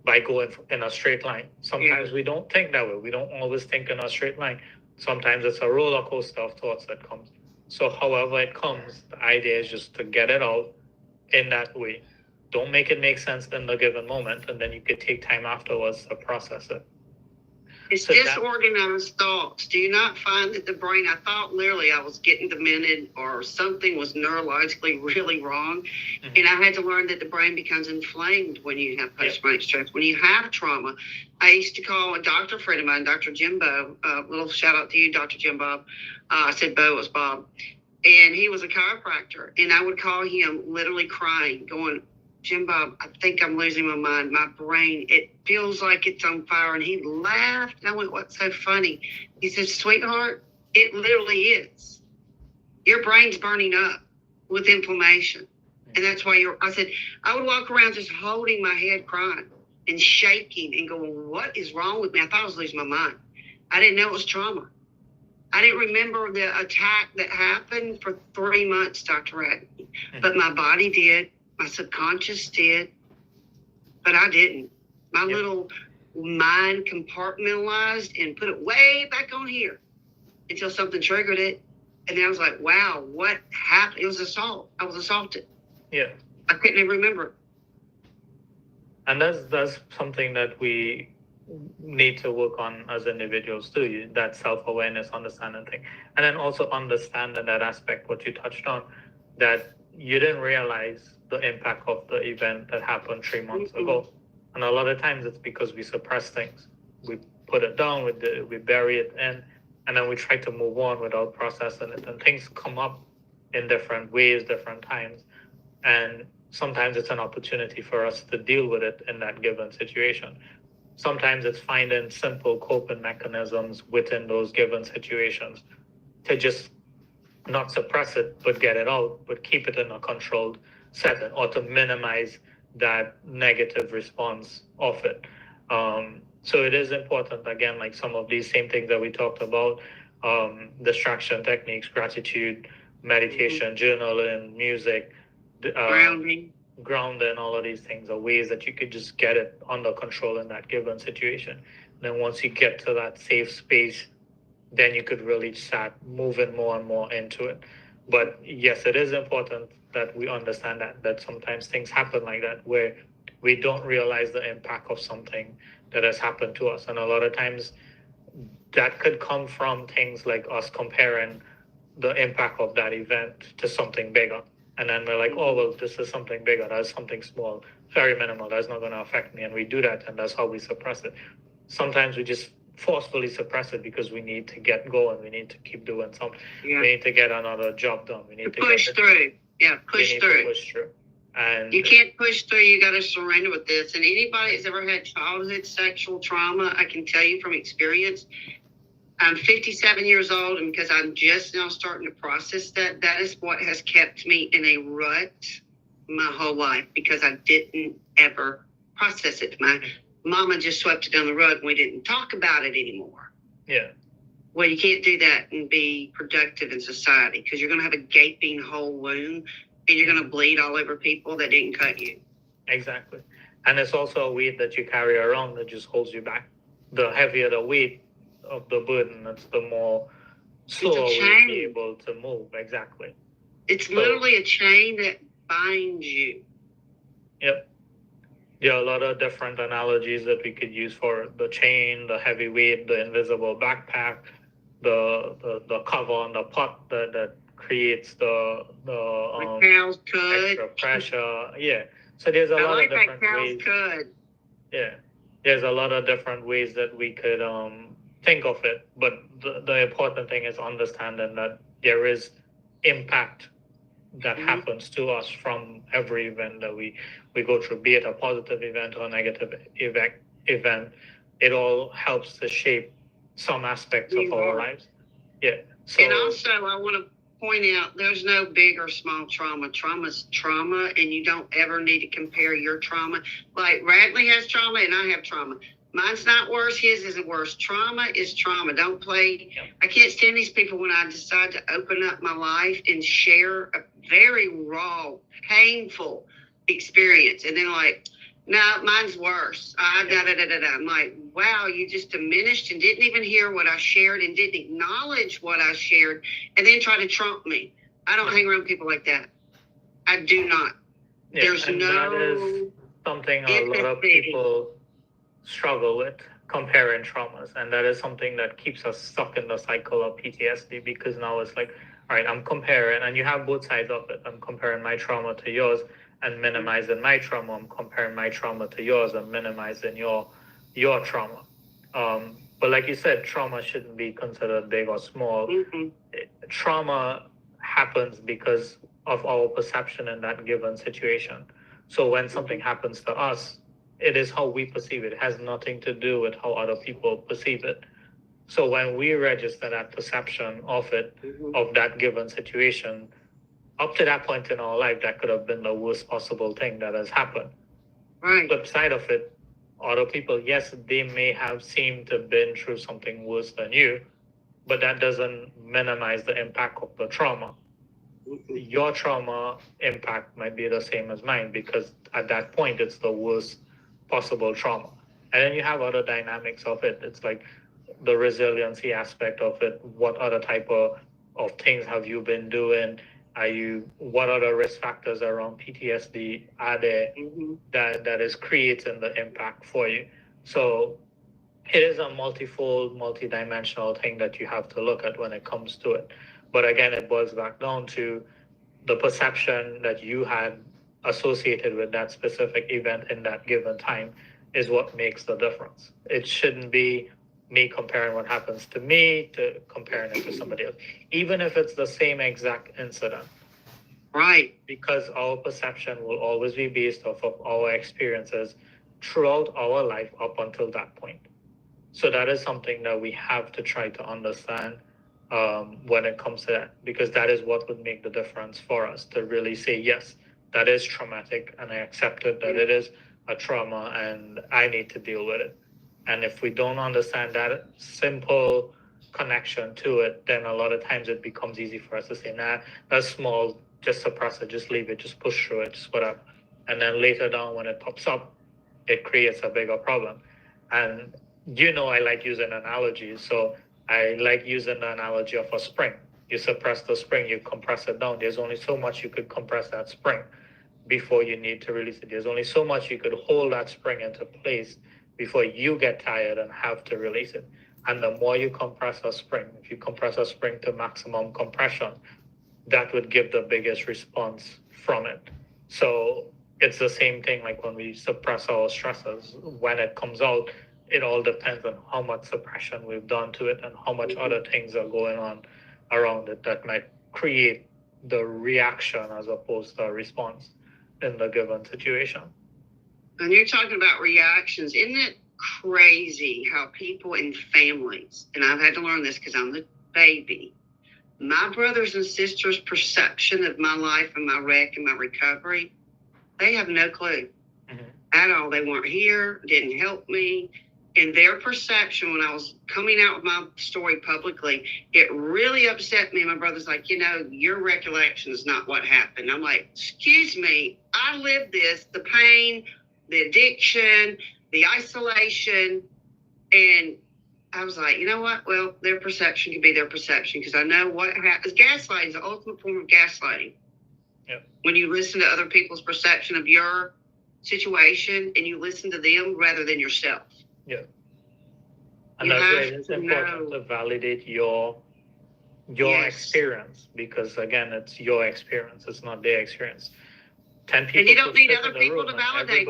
by going in a straight line. Sometimes we don't think that way. We don't always think in a straight line. Sometimes it's a roller coaster of thoughts that comes. So however it comes, the idea is just to get it out in that way. Don't make it make sense in the given moment, and then you could take time afterwards to process it. It's So disorganized thoughts. Do you not find that the brain, I thought literally I was getting demented or something was neurologically really wrong. And I had to learn that the brain becomes inflamed when you have post-traumatic stress. When you have trauma, I used to call a doctor friend of mine, Dr. Jimbo, little shout out to you, Dr. Jim Bob. I said Bo was Bob. And he was a chiropractor. And I would call him literally crying, going, Jim Bob, I think I'm losing my mind. My brain, it feels like it's on fire. And he laughed. And I went, what's so funny? He said, sweetheart, it literally is. Your brain's burning up with inflammation. And that's why I said, I would walk around just holding my head crying and shaking and going, what is wrong with me? I thought I was losing my mind. I didn't know it was trauma. I didn't remember the attack that happened for 3 months, Dr. Radley. But my body did. My subconscious did, but I didn't. My little mind compartmentalized and put it way back on here until something triggered it. And then I was like, wow, what happened? It was assault. I was assaulted. Yeah. I couldn't even remember. And that's something that we need to work on as individuals too, that self-awareness, understanding thing. And then also understanding that aspect, what you touched on, that you didn't realize the impact of the event that happened 3 months ago. And a lot of times it's because we suppress things. We put it down, we bury it in, and then we try to move on without processing it. And things come up in different ways, different times. And sometimes it's an opportunity for us to deal with it in that given situation. Sometimes it's finding simple coping mechanisms within those given situations to just not suppress it, but get it out, but keep it in a controlled setting, or to minimize that negative response of it. So it is important, again, like some of these same things that we talked about, distraction techniques, gratitude, meditation, journaling, music, grounding, all of these things are ways that you could just get it under control in that given situation. And then once you get to that safe space, then you could really start moving more and more into it. But yes, it is important that we understand that sometimes things happen like that, where we don't realize the impact of something that has happened to us. And a lot of times that could come from things like us comparing the impact of that event to something bigger. And then we're like, oh, well, this is something bigger. That's something small, very minimal. That's not going to affect me. And we do that, and that's how we suppress it. Sometimes we just forcefully suppress it because we need to get going. We need to keep doing something. Yeah. We need to get another job done. We need to push through. Yeah, push through. Push through. And you can't push through. You got to surrender with this. And anybody that's ever had childhood sexual trauma, I can tell you from experience, I'm 57 years old, and because I'm just now starting to process that, that is what has kept me in a rut my whole life, because I didn't ever process it. My mama just swept it down the rug, and we didn't talk about it anymore. Yeah. Well, you can't do that and be productive in society, because you're going to have a gaping whole wound, and you're going to bleed all over people that didn't cut you. Exactly. And it's also a weight that you carry around that just holds you back. The heavier the weight of the burden, it's the more slower we'll be able to move. Exactly. It's literally a chain that binds you. Yep. There are a lot of different analogies that we could use for the chain, the heavy weight, the invisible backpack, the cover on the pot that creates the extra pressure. Yeah. So there's a lot of different ways. Yeah. There's a lot of different ways that we could think of it, but the important thing is understanding that there is impact that happens to us from every event that we go through, be it a positive event or a negative event. It all helps to shape some aspects of our lives. Yeah. So, and also, I want to point out, there's no big or small trauma. Trauma's trauma, and you don't ever need to compare your trauma. Like Radley has trauma, and I have trauma. Mine's not worse. His isn't worse. Trauma is trauma. Don't play. Yep. I can't stand these people when I decide to open up my life and share a very raw, painful experience. And then like, No, mine's worse. I'm like, wow, you just diminished and didn't even hear what I shared and didn't acknowledge what I shared and then try to trump me. I don't hang around people like that. I do not. Yeah, There's and no that is something a lot of empathy. people struggle with, comparing traumas. And that is something that keeps us stuck in the cycle of PTSD, because now it's like, all right, I'm comparing, and you have both sides of it. I'm comparing my trauma to yours and minimizing my trauma. I'm comparing my trauma to yours and minimizing your trauma. But like you said, trauma shouldn't be considered big or small. Mhm. Trauma happens because of our perception in that given situation. So when something happens to us, it is how we perceive it. It has nothing to do with how other people perceive it. So when we register that perception of it, of that given situation, up to that point in our life, that could have been the worst possible thing that has happened. Right. Flip side of it, other people, yes, they may have seemed to have been through something worse than you, but that doesn't minimize the impact of the trauma. Your trauma impact might be the same as mine, because at that point it's the worst possible trauma. And then you have other dynamics of it. It's like the resiliency aspect of it. What other type of things have you been doing? What other risk factors around PTSD are there that is creating the impact for you? So it is a multifold, multidimensional thing that you have to look at when it comes to it. But again, it boils back down to the perception that you had associated with that specific event in that given time is what makes the difference. It shouldn't be me comparing what happens to me to comparing it to somebody else, even if it's the same exact incident. Right. Because our perception will always be based off of our experiences throughout our life up until that point. So that is something that we have to try to understand when it comes to that, because that is what would make the difference for us to really say, yes, that is traumatic, and I accept it, that it is a trauma and I need to deal with it. And if we don't understand that simple connection to it, then a lot of times it becomes easy for us to say, nah, that's small, just suppress it, just leave it, just push through it, just whatever. And then later down when it pops up, it creates a bigger problem. And I like using analogies. So I like using the analogy of a spring. You suppress the spring, you compress it down. There's only so much you could compress that spring before you need to release it. There's only so much you could hold that spring into place before you get tired and have to release it. And the more you compress a spring, if you compress a spring to maximum compression, that would give the biggest response from it. So it's the same thing like when we suppress our stresses. When it comes out, it all depends on how much suppression we've done to it and how much other things are going on around it that might create the reaction as opposed to a response in the given situation. And you're talking about reactions. Isn't it crazy how people in families, and I've had to learn this because I'm the baby, my brothers and sisters' perception of my life and my wreck and my recovery, they have no clue at all. They weren't here, didn't help me. In their perception, when I was coming out with my story publicly, it really upset me. My brother's like, your recollection is not what happened. I'm like, excuse me, I lived this, the pain, the addiction, the isolation. And I was like, you know what? Well, their perception could be their perception, because I know what happens. Gaslighting is the ultimate form of gaslighting. Yep. When you listen to other people's perception of your situation and you listen to them rather than yourself. Yeah. And that's why it's important to validate your experience, because again, it's your experience, it's not their experience. 10 people. And you don't need other people to validate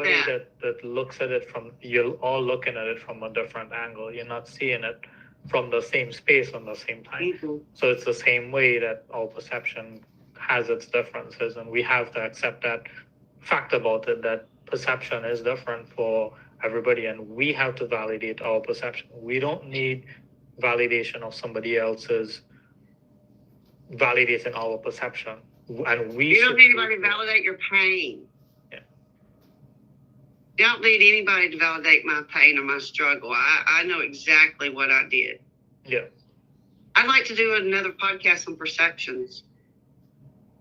that looks at it from, you're all looking at it from a different angle. You're not seeing it from the same space on the same time. Mm-hmm. So it's the same way that our perception has its differences, and we have to accept that fact about it, that perception is different for everybody, and we have to validate our perception. We don't need validation of somebody else's validating our perception. And you don't need anybody to validate your pain. Yeah. You don't need anybody to validate my pain or my struggle. I know exactly what I did. Yeah. I'd like to do another podcast on perceptions.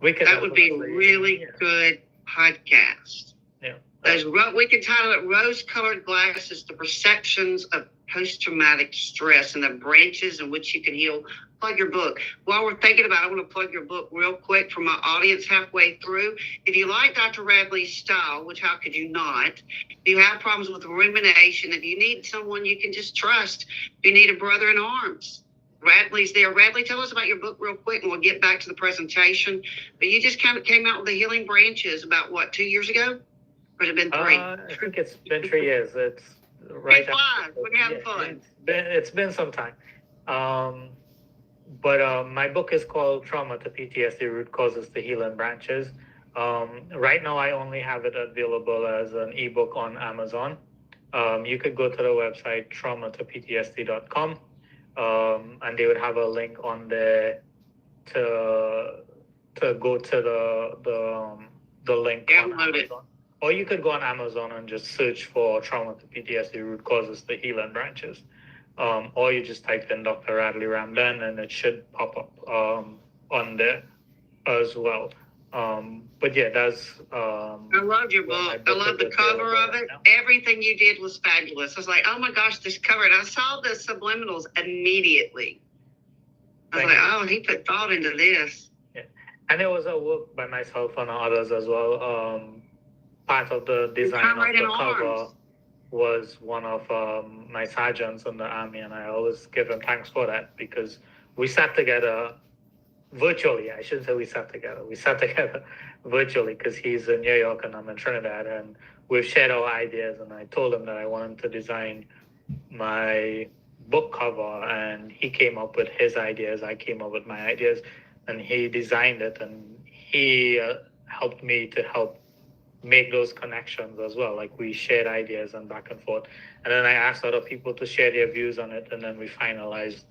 That would be a really good podcast. Yeah. We can title it Rose-Colored Glasses, the Perceptions of Post-Traumatic Stress and the Branches in Which You Can Heal. Plug your book. While we're thinking about it, I want to plug your book real quick for my audience halfway through. If you like Dr. Radley's style, which how could you not? If you have problems with rumination, if you need someone you can just trust, if you need a brother in arms, Radley's there. Radley, tell us about your book real quick, and we'll get back to the presentation. But you just kind of came out with the Healing Branches about, what, 2 years ago? Or has it been 3? I think it's been 3 years. It's right. We're having fun. It's been some time. But my book is called Trauma to PTSD, Root Causes to Healing Branches. Right now, I only have it available as an ebook on Amazon. You could go to the website traumatoptsd.com, and they would have a link on there to go to the link on Amazon. Or you could go on Amazon and just search for Trauma to PTSD, Root Causes to Healing Branches. Or you just type in Dr. Radley Ramdhan and it should pop up on there as well. But yeah, that's. I love your book. I love the cover of it. Everything you did was fabulous. I was like, oh my gosh, this cover. And I saw the subliminals immediately. I was like, oh, he put thought into this. Yeah. And it was a work by myself and others as well. Part of the design of the cover was one of my sergeants in the Army, and I always give him thanks for that because we sat together virtually. I shouldn't say we sat together. We sat together virtually because he's in New York and I'm in Trinidad, and we've shared our ideas. And I told him that I wanted to design my book cover, and he came up with his ideas. I came up with my ideas, and he designed it, and he helped me to help make those connections as well. Like we shared ideas and back and forth, and then I asked other people to share their views on it, and then we finalized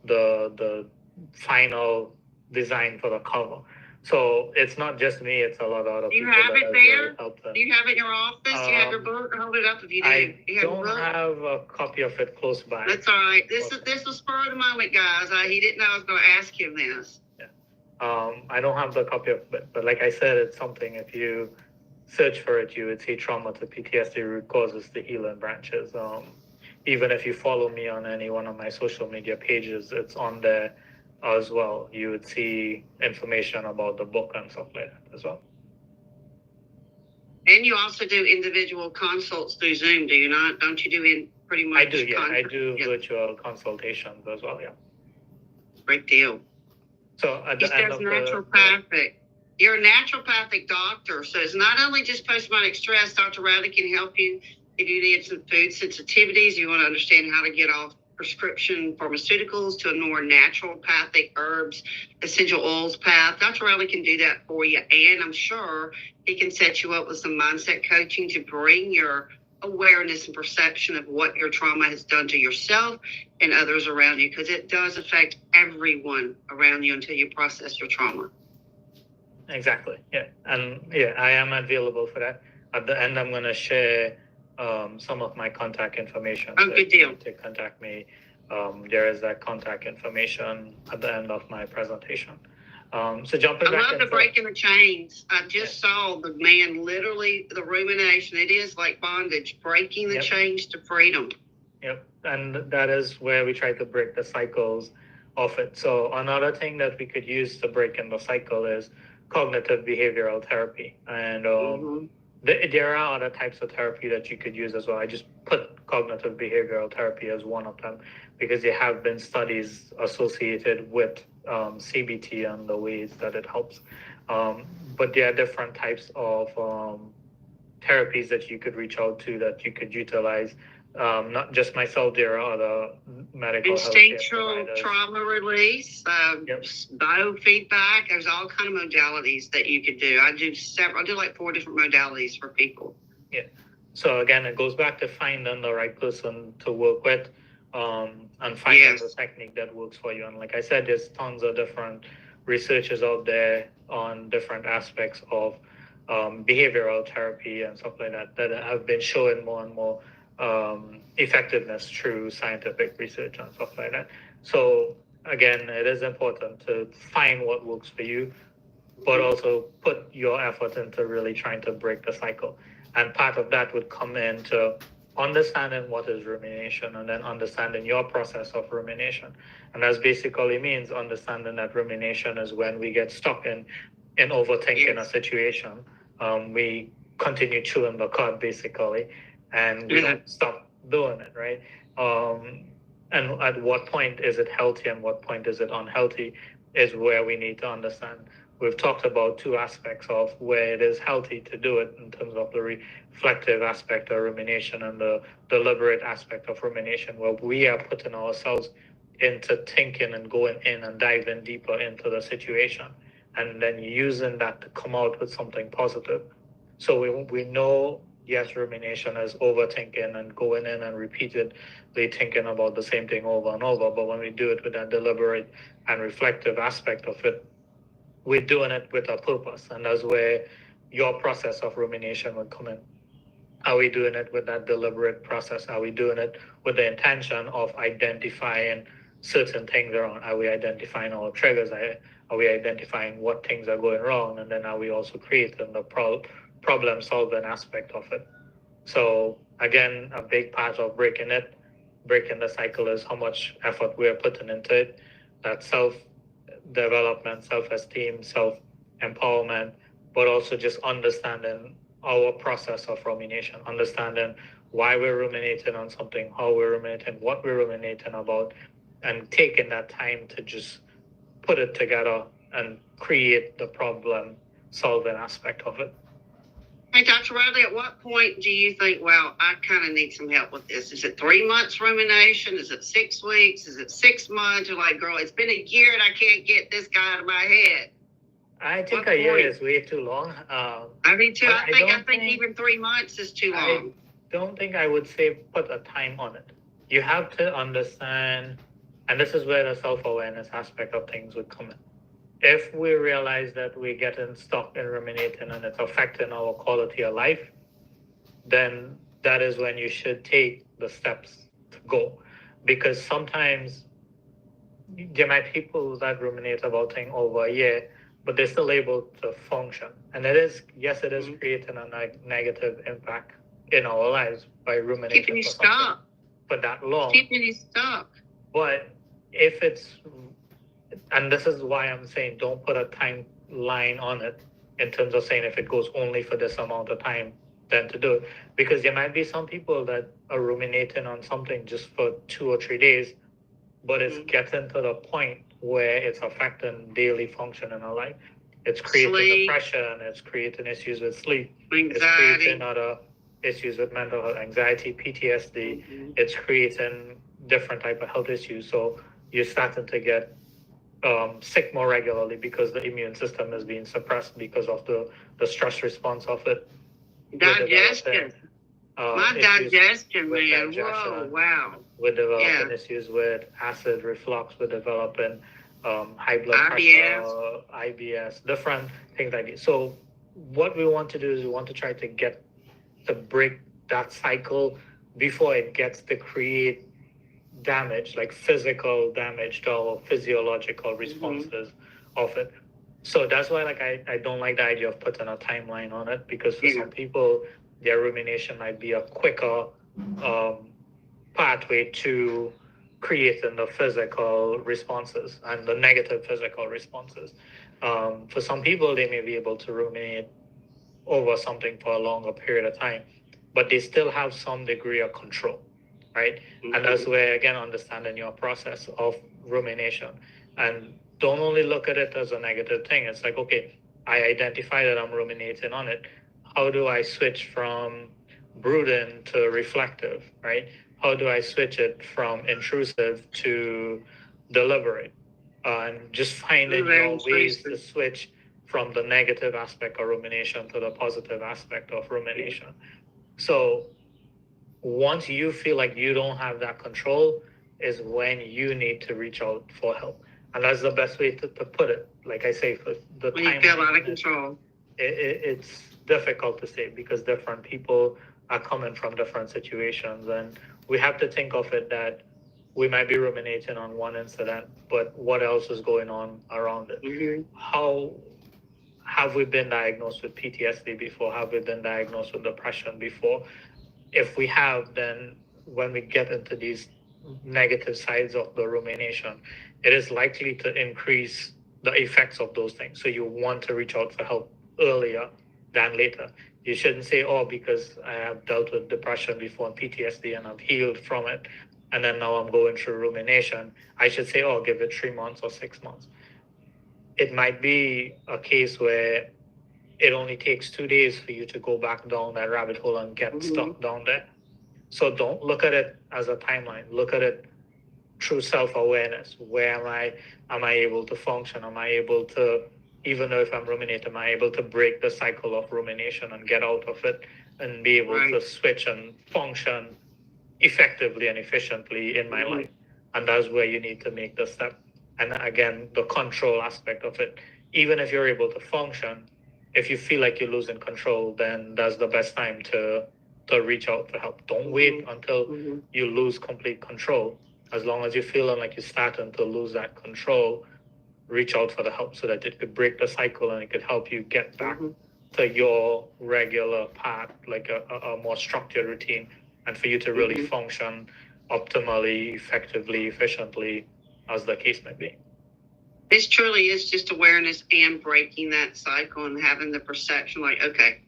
the final design for the cover. So it's not just me; it's a lot of other people. You have it there? Really helped them. Do you have it in your office? Do you have your book? Hold it up if you do. I don't have a copy of it close by. That's all right. This was spur of the moment, guys. He didn't know I was going to ask him this. Yeah. I don't have the copy of it, but like I said, it's something. If you search for it, you would see Trauma to PTSD, Root Causes to Healing Branches. Even if you follow me on any one of my social media pages, it's on there as well. You would see information about the book and stuff like that as well. And you also do individual consults through Zoom, do you not? Don't you do pretty much? I do, yeah. I do virtual consultations as well, yeah. Great deal. So at the end of naturopathic. You're a naturopathic doctor, so it's not only just post-traumatic stress. Dr. Radley can help you if you need some food sensitivities, you want to understand how to get off prescription pharmaceuticals to a more naturopathic herbs, essential oils path. Dr. Radley can do that for you, and I'm sure he can set you up with some mindset coaching to bring your awareness and perception of what your trauma has done to yourself and others around you, because it does affect everyone around you until you process your trauma. Exactly. Yeah. And yeah, I am available for that. At the end, I'm going to share some of my contact information. Oh, good deal. To contact me, there is that contact information at the end of my presentation. So jumping back. I love the breaking the chains. I just saw the man literally, the rumination. It is like bondage, breaking the chains to freedom. Yep. And that is where we try to break the cycles of it. So another thing that we could use to break in the cycle is cognitive behavioral therapy, and there are other types of therapy that you could use as well. I just put cognitive behavioral therapy as one of them because there have been studies associated with CBT and the ways that it helps. But there are different types of therapies that you could reach out to, that you could utilize. Not just myself, there are other medical instinctual trauma release, biofeedback. There's all kind of modalities that you could do. I do like 4 different modalities for people. Yeah. So again, it goes back to finding the right person to work with, and finding the technique that works for you. And like I said, there's tons of different researchers out there on different aspects of behavioral therapy and stuff like that have been showing more and more effectiveness through scientific research and stuff like that. So again, it is important to find what works for you, but also put your effort into really trying to break the cycle. And part of that would come into understanding what is rumination and then understanding your process of rumination. And that basically means understanding that rumination is when we get stuck in overthinking a situation. We continue chewing the cud basically, and we don't stop doing it, right? And at what point is it healthy and what point is it unhealthy is where we need to understand. We've talked about two aspects of where it is healthy to do it in terms of the reflective aspect of rumination and the deliberate aspect of rumination, where we are putting ourselves into thinking and going in and diving deeper into the situation and then using that to come out with something positive. So we know, yes, rumination is overthinking and going in and repeatedly thinking about the same thing over and over. But when we do it with that deliberate and reflective aspect of it, we're doing it with a purpose. And that's where your process of rumination would come in. Are we doing it with that deliberate process? Are we doing it with the intention of identifying certain things around? Are we identifying our triggers? Are we identifying what things are going wrong? And then are we also creating the problem solving aspect of it? So again, a big part of breaking the cycle is how much effort we're putting into it. That self-development, self-esteem, self-empowerment, but also just understanding our process of rumination, understanding why we're ruminating on something, how we're ruminating, what we're ruminating about, and taking that time to just put it together and create the problem solving aspect of it. Hey, Dr. Radley, at what point do you think, well, I kind of need some help with this? Is it 3 months rumination? Is it 6 weeks? Is it 6 months? You're like, girl, it's been a year and I can't get this guy out of my head. I think a year is way too long. I mean, too. I think even 3 months is too long. I don't think I would say put a time on it. You have to understand, and this is where the self-awareness aspect of things would come in. If we realize that we're getting stuck in ruminating and it's affecting our quality of life, then that is when you should take the steps to go. Because sometimes there might be people that ruminate about things over a year, but they're still able to function. And it is creating a negative impact in our lives by ruminating keeping you stuck for that long. Keeping you stuck. But if it's, and this is why I'm saying don't put a timeline on it in terms of saying if it goes only for this amount of time, then to do it. Because there might be some people that are ruminating on something just for 2 or 3 days, but it's getting to the point where it's affecting daily function in our life. It's creating depression, it's creating issues with sleep, anxiety. It's creating other issues with mental health, anxiety, PTSD. It's creating different type of health issues. So you're starting to get sick more regularly because the immune system is being suppressed because of the stress response of it. Digestion. My digestion, man. Whoa, wow. We're developing issues with acid reflux. We're developing high blood pressure, IBS, different things like this. So what we want to do is we want to try to break that cycle before it gets to create damage, like physical damage to our physiological responses of it. So that's why I don't like the idea of putting a timeline on it, because for some people, their rumination might be a quicker pathway to creating the physical responses and the negative physical responses. For some people, they may be able to ruminate over something for a longer period of time, but they still have some degree of control, right? And that's where, again, understanding your process of rumination. And don't only look at it as a negative thing. It's like, okay, I identify that I'm ruminating on it. How do I switch from brooding to reflective, right? How do I switch it from intrusive to deliberate? And just finding your ways to switch from the negative aspect of rumination to the positive aspect of rumination. So once you feel like you don't have that control is when you need to reach out for help. And that's the best way to put it. Like I say, for the when time you feel out of control. It's difficult to say because different people are coming from different situations. And we have to think of it that we might be ruminating on one incident, but what else is going on around it? How have we been diagnosed with PTSD before? Have we been diagnosed with depression before? If we have, then when we get into these negative sides of the rumination, it is likely to increase the effects of those things. So you want to reach out for help earlier than later. You shouldn't say, oh, because I have dealt with depression before and PTSD and I've healed from it, and then now I'm going through rumination, I should say, oh, give it 3 months or 6 months. It might be a case where it only takes 2 days for you to go back down that rabbit hole and get stuck down there. So don't look at it as a timeline. Look at it through self-awareness. Where am I? Am I able to function? Am I able to, even though if I'm ruminating, am I able to break the cycle of rumination and get out of it and be able to switch and function effectively and efficiently in my life? And that's where you need to make the step. And again, the control aspect of it. Even if you're able to function, if you feel like you're losing control, then that's the best time to reach out for help. Don't wait until you lose complete control. As long as you're feeling like you're starting to lose that control, reach out for the help so that it could break the cycle and it could help you get back to your regular path, like a more structured routine, and for you to really function optimally, effectively, efficiently, as the case may be. This truly is just awareness and breaking that cycle and having the perception like, okay,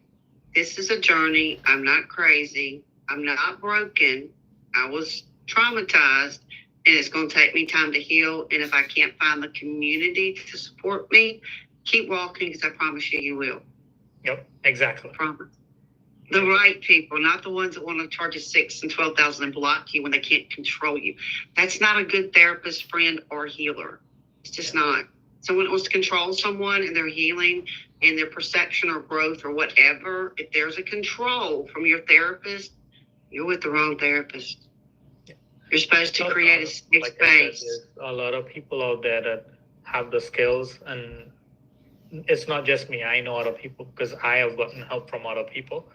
this is a journey. I'm not crazy. I'm not broken. I was traumatized, and it's going to take me time to heal. And if I can't find the community to support me, keep walking, because I promise you, you will. Yep, exactly. I promise. The right people, not the ones that want to charge you $6,000 and $12,000 and block you when they can't control you. That's not a good therapist, friend, or healer. It's just not. Someone that wants to control someone and their healing and their perception or growth or whatever, if there's a control from your therapist, you're with the wrong therapist. You're supposed to create a safe space. There's a lot of people out there that have the skills, and it's not just me. I know other people because I have gotten help from other people.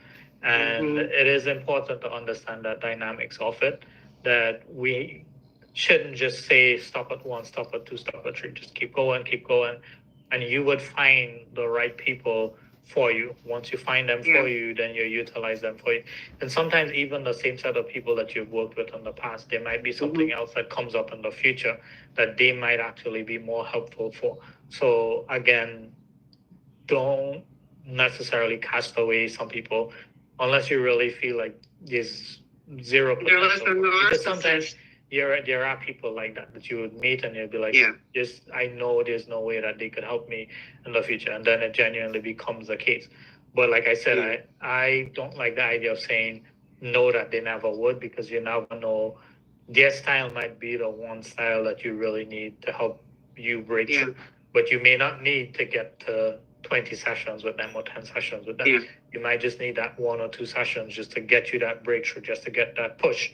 And it is important to understand the dynamics of it, that we shouldn't just say stop at 1, stop at 2, stop at 3. Just keep going, and you would find the right people for you. Once you find them for you, then you utilize them for you. And sometimes even the same set of people that you've worked with in the past, there might be something else that comes up in the future that they might actually be more helpful for. So again, don't necessarily cast away some people unless you really feel like there's zero potential. Because sometimes there are people like that you would meet and you'd be like, I know there's no way that they could help me in the future. And then it genuinely becomes the case. But like I said, I don't like the idea of saying no that they never would, because you never know. Their style might be the one style that you really need to help you break through. But you may not need to get to 20 sessions with them or 10 sessions with them. You might just need that 1 or 2 sessions just to get you that breakthrough, just to get that push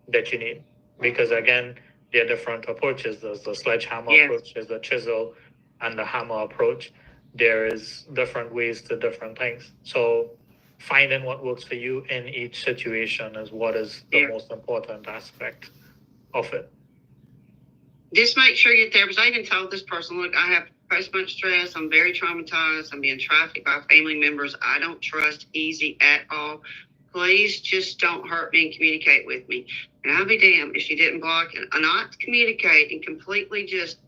that you need. Because again, there are different approaches. There's the sledgehammer approach, there's the chisel and the hammer approach. There is different ways to different things. So finding what works for you in each situation is what is the most important aspect of it. Just make sure your therapist, I even told this person, look, I have post-much stress. I'm very traumatized. I'm being trafficked by family members I don't trust easy at all. Please just don't hurt me and communicate with me. And I'll be damned if she didn't block and not communicate and completely just,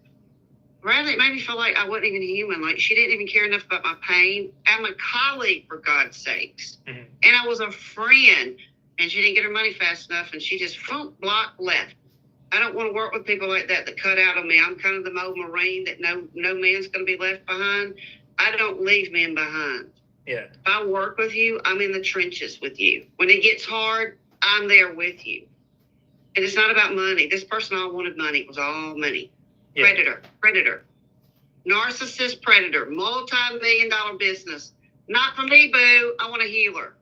Radley, it made me feel like I wasn't even human. Like she didn't even care enough about my pain. I'm a colleague, for God's sakes. And I was a friend, and she didn't get her money fast enough, and she just blocked, left. I don't want to work with people like that cut out on me. I'm kind of the old Marine that no man's going to be left behind. I don't leave men behind. If I work with you, I'm in the trenches with you. When it gets hard, I'm there with you. And it's not about money. This person all wanted money. It was all money. Predator. Narcissist predator. Multi-million-dollar business. Not for me, boo. I want a healer.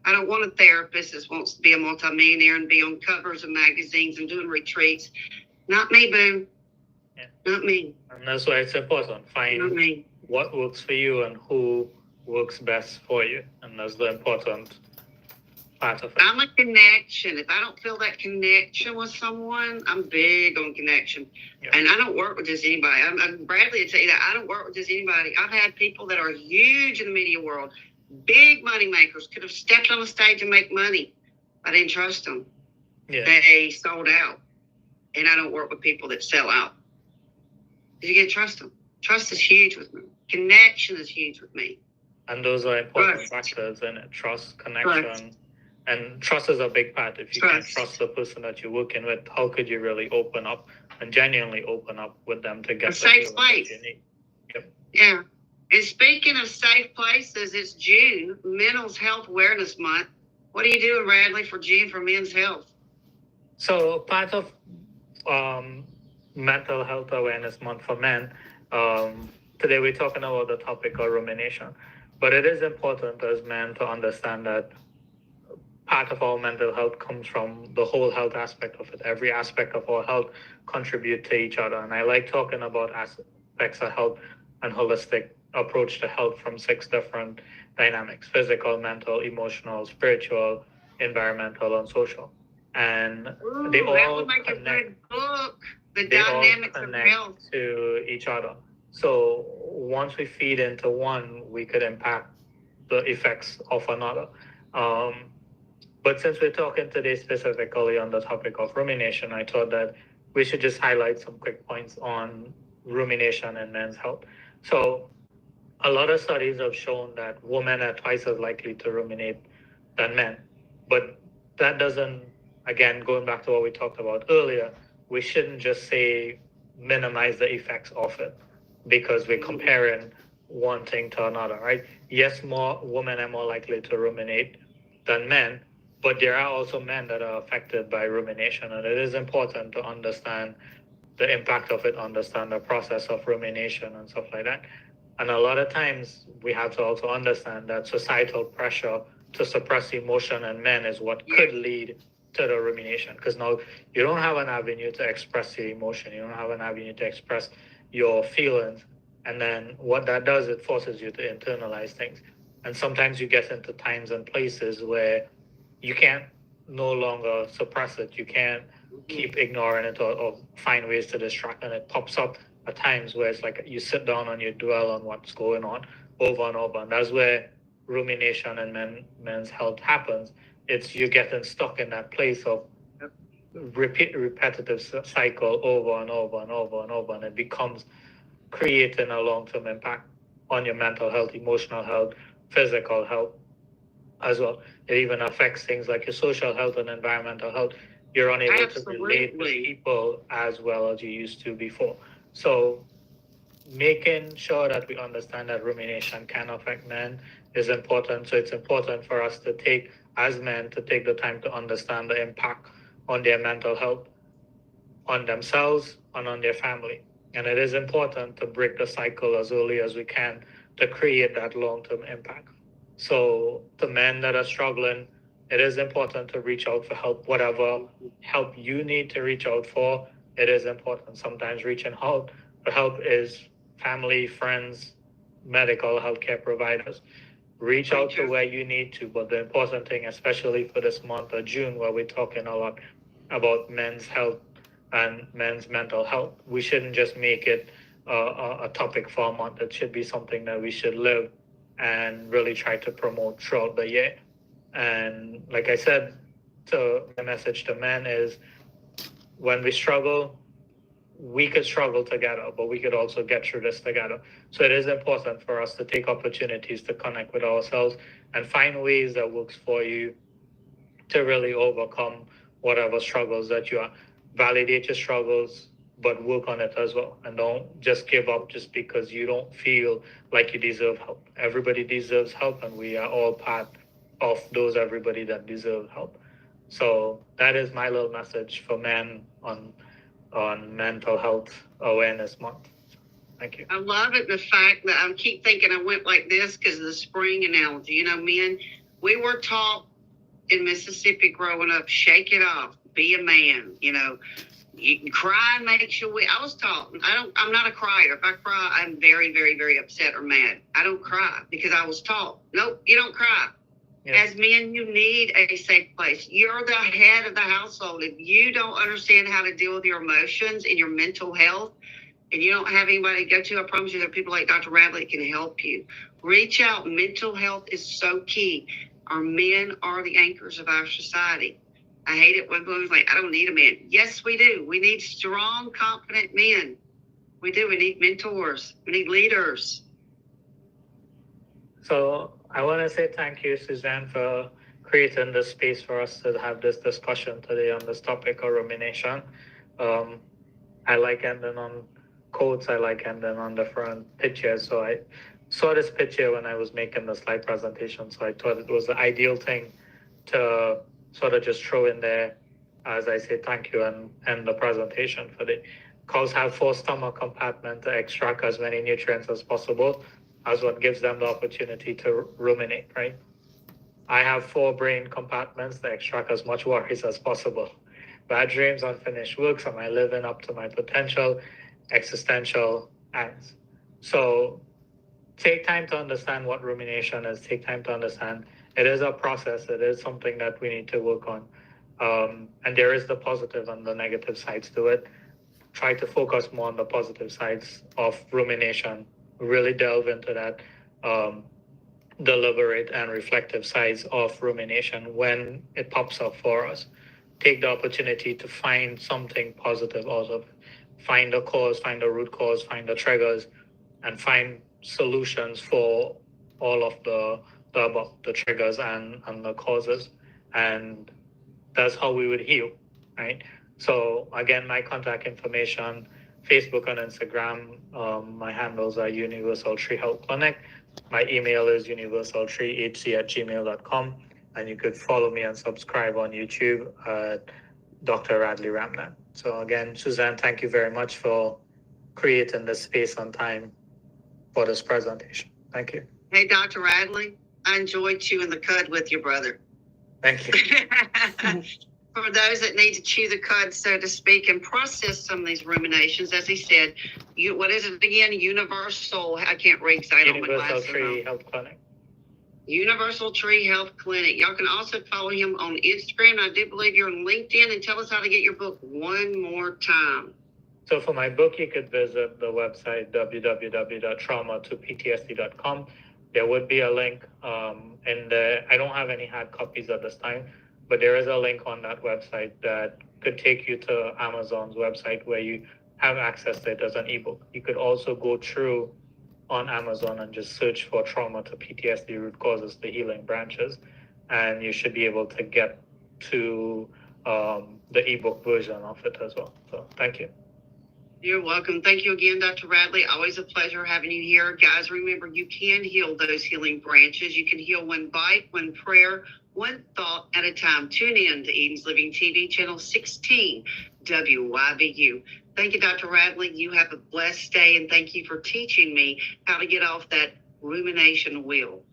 I don't want a therapist that wants to be a multimillionaire and be on covers of magazines and doing retreats. Not me, boo. Not me. And that's why it's important. Find what works for you and who works best for you. And that's the important part of it. I'm a connection. If I don't feel that connection with someone, I'm big on connection. Yeah. And I don't work with just anybody. Bradley would tell you that. I don't work with just anybody. I've had people that are huge in the media world, big money makers, could have stepped on the stage and make money. I didn't trust them. Yeah. They sold out. And I don't work with people that sell out. You can't trust them. Trust is huge with me. Connection is huge with me. And those are important Trust. factors in it. Trust, connection. And trust is a big part. If you can't trust the person that you're working with, how could you really open up and genuinely open up with them to get a safe place? You need? Yep. Yeah. And speaking of safe places, it's June, Mental Health Awareness Month. What are you doing, Radley, for June for men's health? So part of Mental Health Awareness Month for men, today we're talking about the topic of rumination. But it is important as men to understand that part of our mental health comes from the whole health aspect of it. Every aspect of our health contribute to each other. And I like talking about aspects of health and holistic approach to health from 6 different dynamics: physical, mental, emotional, spiritual, environmental, and social. And they all connect. The dynamics of health to each other. So once we feed into one, we could impact the effects of another. But since we're talking today specifically on the topic of rumination, I thought that we should just highlight some quick points on rumination and men's health. So a lot of studies have shown that women are twice as likely to ruminate than men. But that doesn't, again, going back to what we talked about earlier, we shouldn't just say minimize the effects of it because we're comparing one thing to another, right? Yes, more women are more likely to ruminate than men, but there are also men that are affected by rumination, and it is important to understand the impact of it, understand the process of rumination and stuff like that. And a lot of times we have to also understand that societal pressure to suppress emotion in men is what could lead to the rumination, because now you don't have an avenue to express your emotion, you don't have an avenue to express your feelings, and then what that does, it forces you to internalize things. And sometimes you get into times and places where you can't no longer suppress it, you can't keep ignoring it or find ways to distract, and it pops up at times where it's like you sit down and you dwell on what's going on over and over, and that's where rumination and men's health happens. It's you getting stuck in that place of repetitive cycle over and over and over and over, and it becomes creating a long-term impact on your mental health, emotional health, physical health as well. It even affects things like your social health and environmental health. You're unable to relate with people as well as you used to before. So making sure that we understand that rumination can affect men is important. So it's important for us to take, as men, to take the time to understand the impact on their mental health, on themselves, and on their family. And it is important to break the cycle as early as we can to create that long-term impact. So the men that are struggling, it is important to reach out for help. Whatever help you need to reach out for, it is important. Sometimes reaching out for help is family, friends, medical healthcare providers. Reach out to where you need to, but the important thing, especially for this month of June, where we're talking a lot about men's health and men's mental health, we shouldn't just make it a topic for a month. It should be something that we should live and really try to promote throughout the year. And like I said, my message to men is when we struggle, we could struggle together, but we could also get through this together. So it is important for us to take opportunities to connect with ourselves and find ways that works for you to really overcome whatever struggles that you are. Validate your struggles, but work on it as well. And don't just give up just because you don't feel like you deserve help. Everybody deserves help, and we are all part of those everybody that deserve help. So that is my little message for men on Mental Health Awareness Month. Thank you. I love it, the fact that I keep thinking I went like this because of the spring analogy. You know, men, we were taught in Mississippi growing up, shake it off, be a man, you know. You cry makes you weak. I was taught, I'm not a crier. If I cry, I'm very, very, very upset or mad. I don't cry because I was taught, nope, you don't cry. As men, you need a safe place. You're the head of the household. If you don't understand how to deal with your emotions and your mental health, and you don't have anybody to go to, I promise you there are people like Dr. Radley that can help you. Reach out. Mental health is so key. Our men are the anchors of our society. I hate it when women's like, I don't need a man. Yes, we do. We need strong, confident men. We do. We need mentors. We need leaders. So I want to say thank you, Suzanne, for creating this space for us to have this discussion today on this topic of rumination. I like ending on quotes. I like ending on different pictures. So I saw this picture when I was making the slide presentation. So I thought it was the ideal thing to sort of just throw in there as I say thank you and end the presentation for the cows have 4 stomach compartments to extract as many nutrients as possible, as what gives them the opportunity to ruminate, right? I have 4 brain compartments to extract as much worries as possible. Bad dreams, unfinished works, am I living up to my potential, existential angst? So take time to understand what rumination is, take time to understand it is a process, it is something that we need to work on. And there is the positive and the negative sides to it. Try to focus more on the positive sides of rumination, really delve into that deliberate and reflective sides of rumination when it pops up for us. Take the opportunity to find something positive out of it. Find the cause, find the root cause, find the triggers, and find solutions for all of the triggers and the causes. And that's how we would heal, right? So again, my contact information, Facebook and Instagram, my handles are Universal Tree Health Clinic. My email is universaltreehc@gmail.com. And you could follow me and subscribe on YouTube at Dr. Radley Ramdhan. So again, Suzanne, thank you very much for creating this space and time for this presentation. Thank you. Hey, Dr. Radley, I enjoyed chewing the cud with your brother. Thank you. For those that need to chew the cud, so to speak, and process some of these ruminations, as he said, what is it again? Universal, I can't read because I don't have my Universal glasses Tree on. Health Clinic. Universal Tree Health Clinic. Y'all can also follow him on Instagram. I do believe you're on LinkedIn. And tell us how to get your book one more time. So for my book, you could visit the website www.traumatoptsd.com. There would be a link, and I don't have any hard copies at this time, but there is a link on that website that could take you to Amazon's website where you have access to it as an ebook. You could also go through on Amazon and just search for trauma to PTSD root causes, the healing branches, and you should be able to get to the ebook version of it as well. So thank you. You're welcome. Thank you again, Dr. Radley. Always a pleasure having you here. Guys, remember, you can heal those healing branches. You can heal one bite, one prayer, one thought at a time. Tune in to Eden's Living TV, channel 16, WYBU. Thank you, Dr. Radley. You have a blessed day, and thank you for teaching me how to get off that rumination wheel.